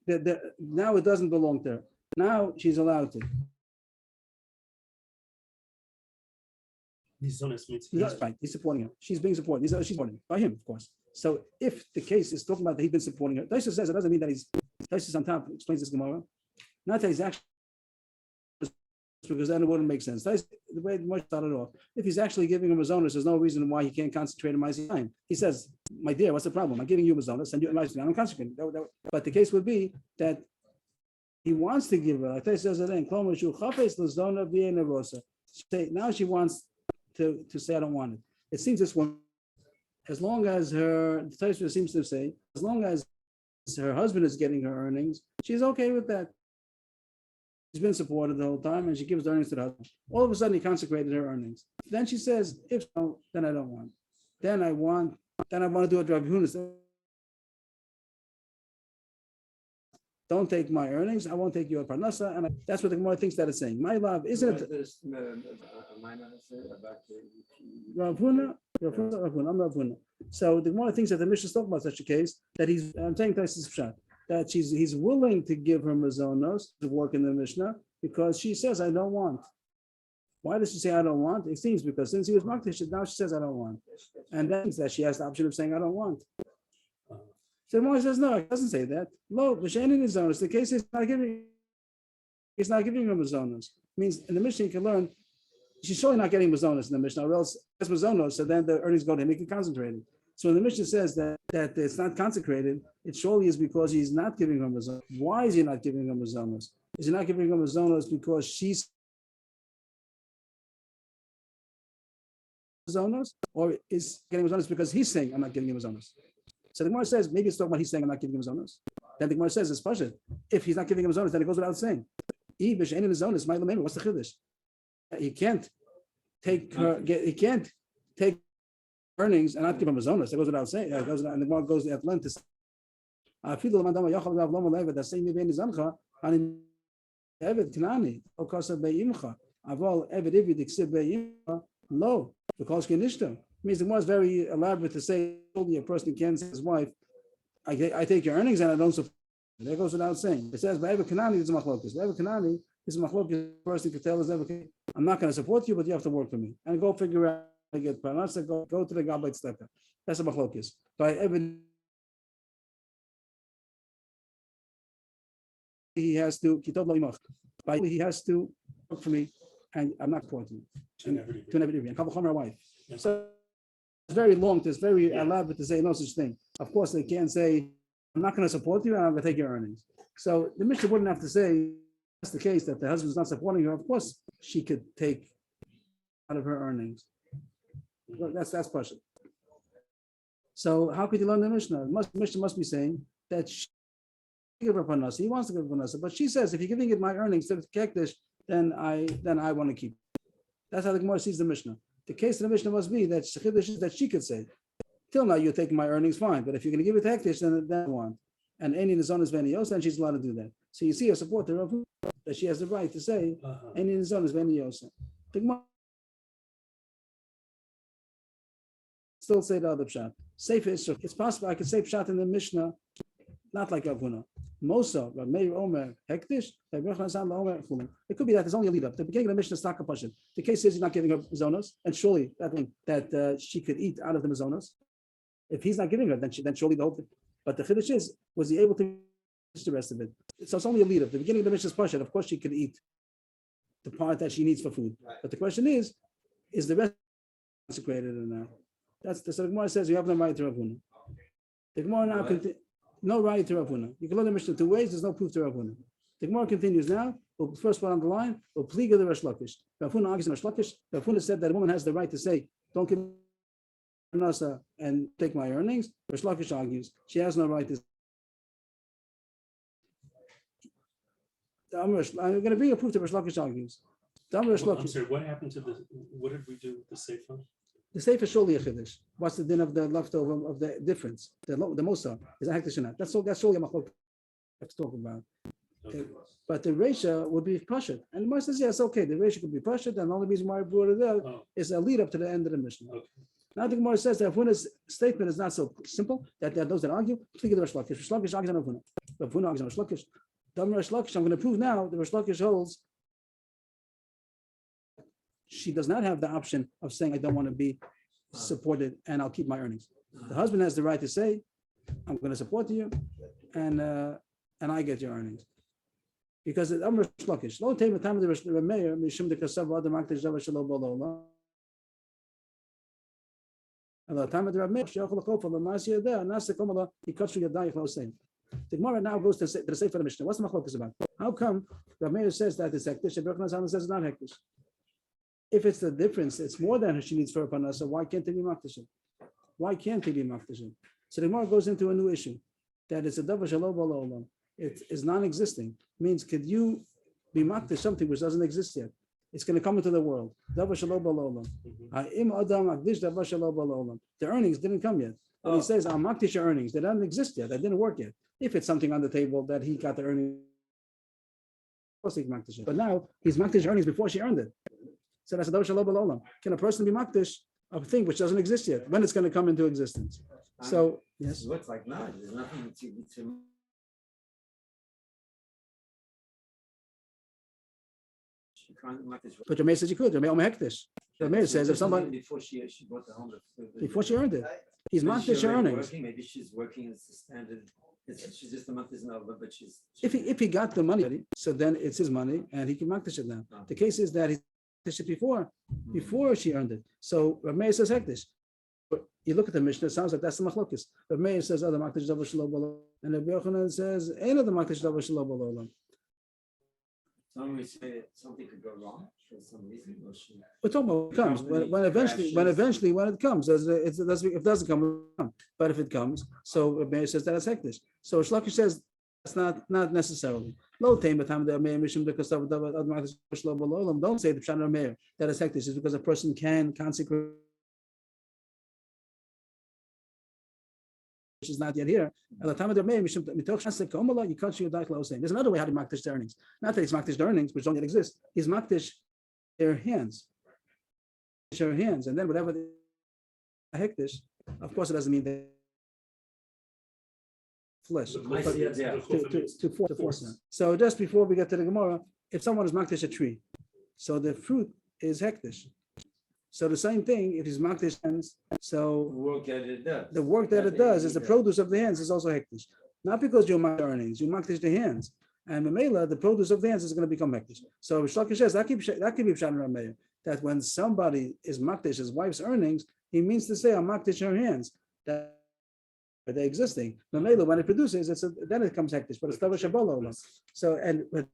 now it doesn't belong to her. Now she's allowed to.
Zonos means
That's right. He's supporting her. She's being supported. She's supporting by him, of course. So if the case is talking about that he's been supporting her, Taisa says it doesn't mean that he's. Taisa on top explains this Gemara. Not that he's actually, because then it wouldn't make sense. Taisa, the way Moshe started off, if he's actually giving him mazonos, there's no reason why he can't concentrate on my time. He says, "My dear, what's the problem? I'm giving you mazonos, and I'm concentrating." But the case would be that he wants to give her. Like Taisa says it in now she wants to say, I don't want it. It seems this one, as long as the Taisa seems to say, as long as her husband is getting her earnings, she's okay with that. She's been supported the whole time, and she gives the earnings to the husband. All of a sudden, he consecrated her earnings. Then she says, if so, then I don't want. Then I want to do what Rabbi Huna said. Don't take my earnings. I won't take your parnasa, and that's what the Gemara thinks that it's saying. My love, isn't it? Rav Huna, I'm Rav Huna. So the Gemara thinks that the Mishnah is talking about such a case that I'm saying that he's willing to give her mazonos to work in the Mishnah because she says I don't want. Why does she say I don't want? It seems because since he was makdish, now she says I don't want, and that means that she has the option of saying I don't want. So the Gemara says no, it doesn't say that. No, B'sheinin is zonos. The case is he's not giving her mazonos. Means in the Mishnah you can learn she's surely not getting mazonos in the Mishnah, or else it's mazonos, so then the earnings go to him, he can concentrate it. So when the Mishnah says that it's not consecrated, it surely is because he's not giving her mazonos. Why is he not giving her mazonos? Is he not giving her mazonos because she's mazonos, or is getting mazonos because he's saying I'm not giving him mazonos? So the Gemara says maybe it's talking about he's saying I'm not giving him mazonos. Then the Gemara says it's pashut. If he's not giving him mazonos, then it goes without saying. What's the chiddush? He can't take earnings and not give him mazonos. That goes without saying. And the Gemara goes at length to say, means the Gemara is very elaborate to say only a person can say his wife, I take your earnings and I don't support. That goes without saying. It says by Ever Kanani is a machlokas. By Ever Kanani is a machlokas. Person can tell us I'm not going to support you, but you have to work for me and go figure out how to get parnasa. Go to the gabbai tzedakah. That's a machlokas. By Ever he has to work for me, and I'm not supporting you. To an every and my wife. So it's very long. It's very elaborate to say no such thing. Of course, they can't say I'm not going to support you and I'm going to take your earnings. So the Mishnah wouldn't have to say that's the case that the husband's not supporting her. Of course, she could take out of her earnings. Well, that's Pasha. So how could you learn the Mishnah? Mishnah must be saying that she give her panasa. He wants to give her panasa, but she says if you're giving it my earnings to Kekdish, then I want to keep it. That's how the Gemara sees the Mishnah. The case of the Mishnah must be that she could say, till now you're taking my earnings, fine, but if you're going to give it to Hektish, then I want. And any Nizonis Venios, then she's allowed to do that. So you see a supporter of that she has the right to say, any Nizonis Venios. The Gemara still say the other pshat. It's possible I could say pshat in the Mishnah, not like Rav Huna. Mosa, Rav Meir Omer, Hektish, it could be that there's only a lead up. The beginning of the Mishnah is not compulsion. The case is he's not giving her mazonos, and surely that she could eat out of the mazonos. If he's not giving her, then surely the whole thing. But the chiddush is, was he able to the rest of it. So it's only a lead up. The beginning of the Mishnah is Pashat. Of course, she could eat the part that she needs for food. But the question is the rest consecrated or not? That's the Gemara says you have no right to Rav Huna. The Gemara now no right to Rav Huna. You can learn the Mishnah two ways. There's no proof to Rav Huna. The Gemara continues now. The first one on the line will plead the Rosh Lakish. Rav Huna argues in Rosh Lakish. Rav Huna said that a woman has the right to say, "Don't give nasa and take my earnings." Rosh Lakish argues she has no right to. I'm going to bring a proof to Rosh Lakish argues.
I'm sorry, what happened to what did we do with the Seifa?
The Seifa is surely a chiddush. What's the din of the leftover of the difference? The Mosa is a hektish or not? That's surely a machlok to talk about.
Okay.
But the Reisha would be Pashat. And the Gemara says, yes, okay, the Reisha could be Pashat, and the only reason why I brought it up is a lead up to the end of the Mishnah.
Okay.
Now the Gemara says that Rav Huna's statement is not so simple, that there are those that argue, please the Rosh Lakish. Rosh Lakish argues on Rav Huna. Rav Huna argues on Rosh Lakish. Rosh Lakish, I'm going to prove now that Rosh Lakish holds she does not have the option of saying, I don't want to be supported and I'll keep my earnings. The husband has the right to say, I'm going to support you and I get your earnings. Because I'm Rosh Lakish. Lo tei v'tam de Rosh Meir mishum de kasav adam aktish dava shelo b'lola. And the time of the Rav Meir she'achol l'chofa l'masi yadeh nasa komala yikotzu yadayich lo seim. The Gemara now goes to the Sefer of the Mishnah. What's the machlokes about? How come Rav Meir says that it's hektish and Rav Nachman says it's not hektish? If it's the difference, it's more than she needs for a panasa. Why can't it be makdashim? Why can't it be makdashim? So the Gemara goes into a new issue that it's a davar shelo b'lola. It is non-existing. Means could you be makdash something which doesn't exist yet? It's going to come into the world. Davar shelo b'lola. Ha'im adam makdish davar shelo b'lola. The earnings didn't come yet. But he says, I'm makdish your earnings. They don't exist yet. That didn't work yet. If it's something on the table that he got the earnings, of course he's makdish it. But now he's makdish earnings before she earned it. So that's a davar shelo b'lola. Can a person be makdish a thing which doesn't exist yet? When it's going to come into existence? So yes.
It looks like no, there's nothing to
But Rameh says you could. Rameh Omer Hektish. Rameh says if somebody
before she bought the home,
before she earned it, he's
maybe
makdish
she's
her
already
earnings.
working, maybe she's working as a standard. She's just the month isn't over, but she's.
If he got the money, so then it's his money and he can makdish it now. The case is that he makdish it before she earned it. So Rameh says Hektish. But you look at the Mishnah, it sounds like that's the machlokes. Rameh says other makdish davar shelo b'lola, and Rabbi Yochanan says ain't other makdish davar shelo b'lola.
Some we say that something could go wrong for some reason.
We're talking about when it comes. When it comes, if it doesn't come, but if it comes, so Rabbi says that it's hektish. So Shlakish says that's not necessarily. Don't say the Pshat Rameir that it's hektish is because a person can consecrate, which is not yet here. There's another way how to makdish the earnings. Not that he's makdish the earnings, which don't yet exist. He's makdish their hands. And then whatever the hektish, of course it doesn't mean that flesh. To force them. So just before we get to the Gemara, if someone is makdish a tree, so the fruit is hektish. So the same thing, if he's makdish hands, so the work that it does is the produce of the hands is also hektish. Not because you makdish earnings, you makdish the hands. And Mamela, the produce of the hands is going to become hektish. So Shlakish says that can be Pshat Rameir, that when somebody is makdish his wife's earnings, he means to say, I'm makdish her hands. That they're existing. Mamela, when it produces, then it comes hektish, but it's davar shelo. So, and with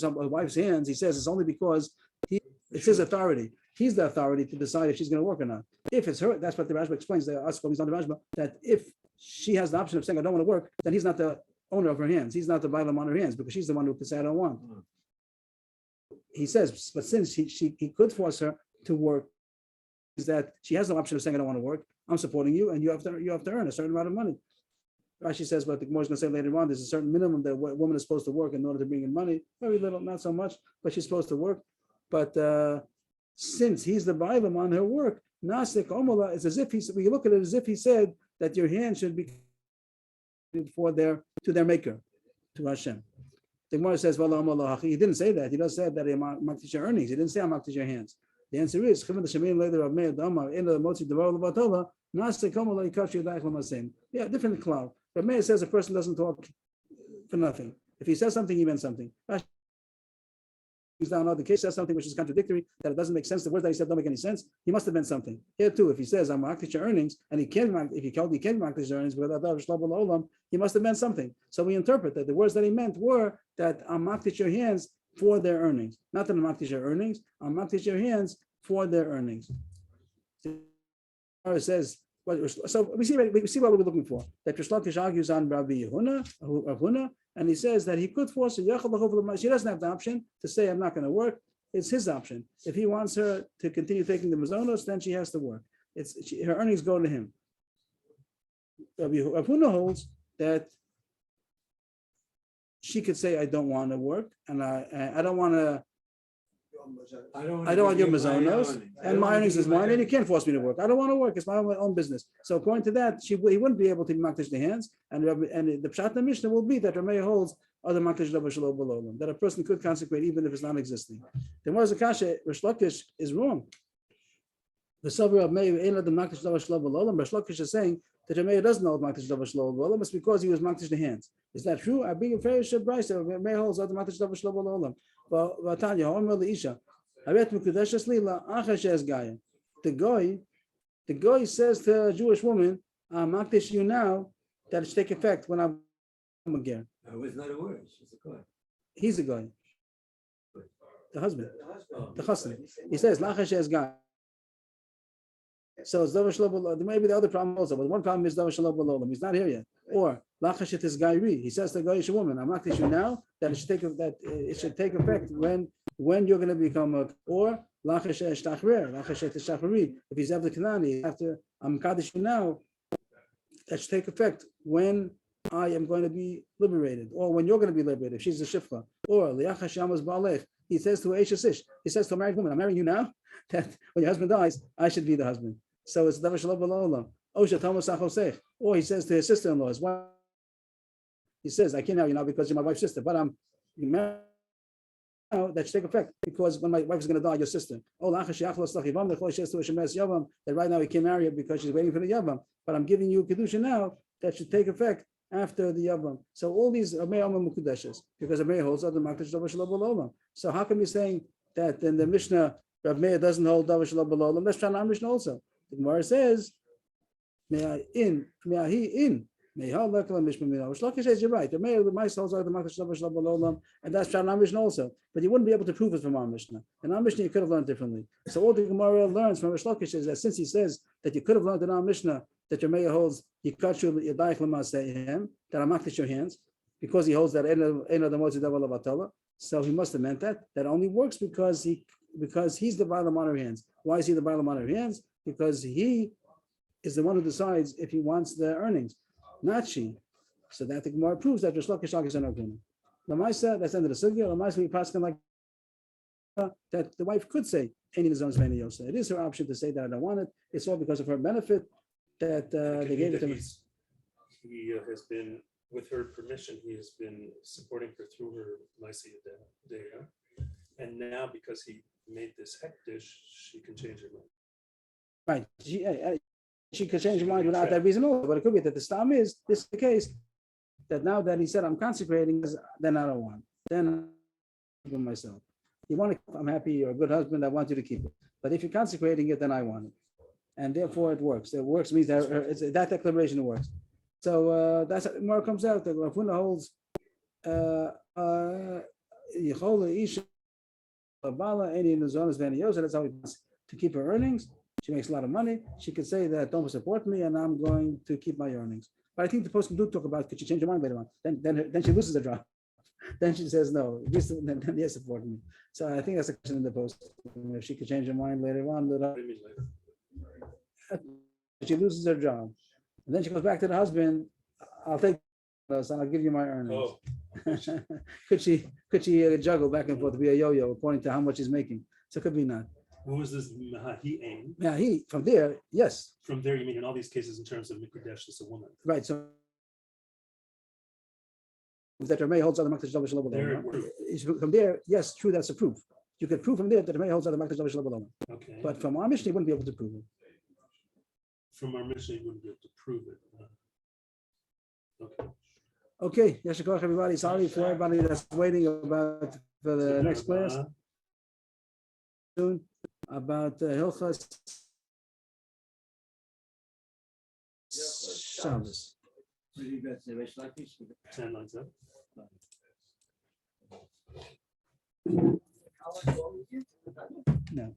a wife's hands, he says it's only because it's his authority. He's the authority to decide if she's going to work or not. If it's her, that's what the Rashba explains. He's on the Rashba that if she has the option of saying I don't want to work, then he's not the owner of her hands. He's not the bailam on her hands because she's the one who can say I don't want. He says, but since he could force her to work, is that she has no option of saying I don't want to work. I'm supporting you, and you have to earn a certain amount of money. Rashi says, but the Gemara is going to say later on, there's a certain minimum that a woman is supposed to work in order to bring in money. Very little, not so much, but she's supposed to work. But since he's the bailam on her work, Nasik Omola is as if we look at it as if he said that your hand should be to their maker, to Hashem. The Gemara says, well, he didn't say that. He does say that he makdish your earnings. He didn't say I'm makdish your hands. The answer is Yeah, different cloud. But Meir says a person doesn't talk for nothing. If he says something, he meant something. He's down other case, says something which is contradictory, that it doesn't make sense. The words that he said don't make any sense. He must have meant something. Here too, if he says I'm makdish your earnings, and if he called he can't makdish your earnings without olam, he must have meant something. So we interpret that the words that he meant were that I'm makdish your hands for their earnings, not that I'm makdish your earnings. I'm makdish your hands for their earnings. It says. So we see what we're looking for. That Rish Lakish argues on Rabbi Huna, and he says that he could force her. She doesn't have the option to say I'm not going to work. It's his option. If he wants her to continue taking the mazonos, then she has to work. Her earnings go to him. Rabbi Huna holds that she could say I don't want to work, and I don't want to. I don't want your mazonos, and my earnings is mine, and you can't force me to work. I don't want to work; it's my own business. So according to that, he wouldn't be able to makdish the hands, and the pshat in the Mishnah will be that Rameya holds other makdish that a person could consecrate even if it's non-existing. The Gemara Zakasha Rish Lakish is wrong. The Sabra of Meir ain't the makdish Rish Lakish is saying that Rameya doesn't know makdish it's because he was makdish the hands. Is that true? I bring a fair Bryce that Rameya holds other makdish the guy says to a Jewish woman, I'm makdish you now, that it should take effect when I'm a ger.
It was not a word. She's a guy.
He's a guy. The husband. The chassan. He says, Lachash es guy. So it's Davar Shalom. Maybe the other problem also, but one problem is Davar Shalom. He's not here yet. Or Lachashet is Gairi. He says to the Goyish woman, I'm makdish you now, that it should take effect when you're going to become a, or Lachashet Shtachrer, Lachashet Shtachri. If he's after Kanani, after I'm makdish you now, that should take effect when I am going to be liberated, or when you're going to be liberated, if she's a shifcha. Or Liachash Yamas Baalech. He says to Eishasish, he says to a married woman, I'm marrying you now, that when your husband dies, I should be the husband. So it's Davar Shalom B'Olam. Or he says to his sister-in-law, his wife, he says, I can't marry you now because you're my wife's sister, but I'm married now, that should take effect because when my wife is going to die, your sister. Oh, that right now he can't marry her because she's waiting for the Yavam, but I'm giving you Kedusha now, that should take effect after the Yavam. So all these are Mukudeshes, because Meir holds other Makdash Davar Shalom B'Olam. So how come you're saying that in the Mishnah, Rav Meir doesn't hold Davar Shalom B'Olam? Let's try our Mishnah also. The Gemara says, May I in. Rish Lakish says you're right. The Meir the Mice holds out the Makdash Davar Shalom B'Olam, and that's our Mishnah also. But you wouldn't be able to prove it from our Mishnah. And our Mishnah you could have learned differently. So all the Gemara learns from Rish Lakish is that since he says that you could have learned in our Mishnah that your Meir holds Yikashu Yadayich L'Maseihem, that I'm makdish your hands, because he holds that Eno the Motzi Davar L'Batala. So he must have meant that only works because he's the Baalam on her hands. Why is he the Baalam on her hands? Because he is the one who decides if he wants the earnings, not she. So that the Gemara proves that Rish Lakish is an opinion. Lamaisa, that's the end of the sugya. Lamaisa, we pass like that the wife could say any zones many yosa. It is her option to say that I don't want it. It's all because of her benefit that they gave it to me.
He has been, with her permission, he has been supporting her through her Lycia Dea. And now because he made this hektish, she can change her mind.
Right. She could change her mind without that reason also. But it could be that the stam is this is the case that now that he said I'm consecrating, then I don't want. Then I give myself. You want to, I'm happy, you're a good husband, I want you to keep it. But if you're consecrating it, then I want it. And therefore it works. It works means that that declaration works. So that's how more comes out that Rav Huna holds that's how he wants to keep her earnings. She makes a lot of money. She could say that don't support me and I'm going to keep my earnings. But I think the post can do talk about could she change her mind later on? Then she loses the job. Then she says no. Then yes, support me. So I think that's a question in the post. If she could change her mind later on, she loses her job. And then she goes back to the husband. I'll take this and I'll give you my earnings. Oh. could she juggle back and forth to be a yo-yo according to how much he's making? So it could be not.
What was this Mahi aim?
Mahi, from there, yes.
From there, you mean in all these cases in terms of Mikudesh as a woman?
Right. So that Rameh holds other Makdash Davar Shalom. From there, yes, true, that's a proof. You could prove from there that Rameh holds other Makdash Davar Shalom.
Okay.
But from our Mishnah, you wouldn't be able to prove it.
from our mission, you wouldn't be able to prove it. Okay.
Okay, yes, everybody. Sorry for everybody that's waiting about for the next class soon about Hilchas Shabbos.
10 lines up.
No,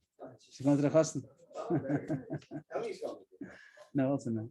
she's going to the Chassan. No, also no.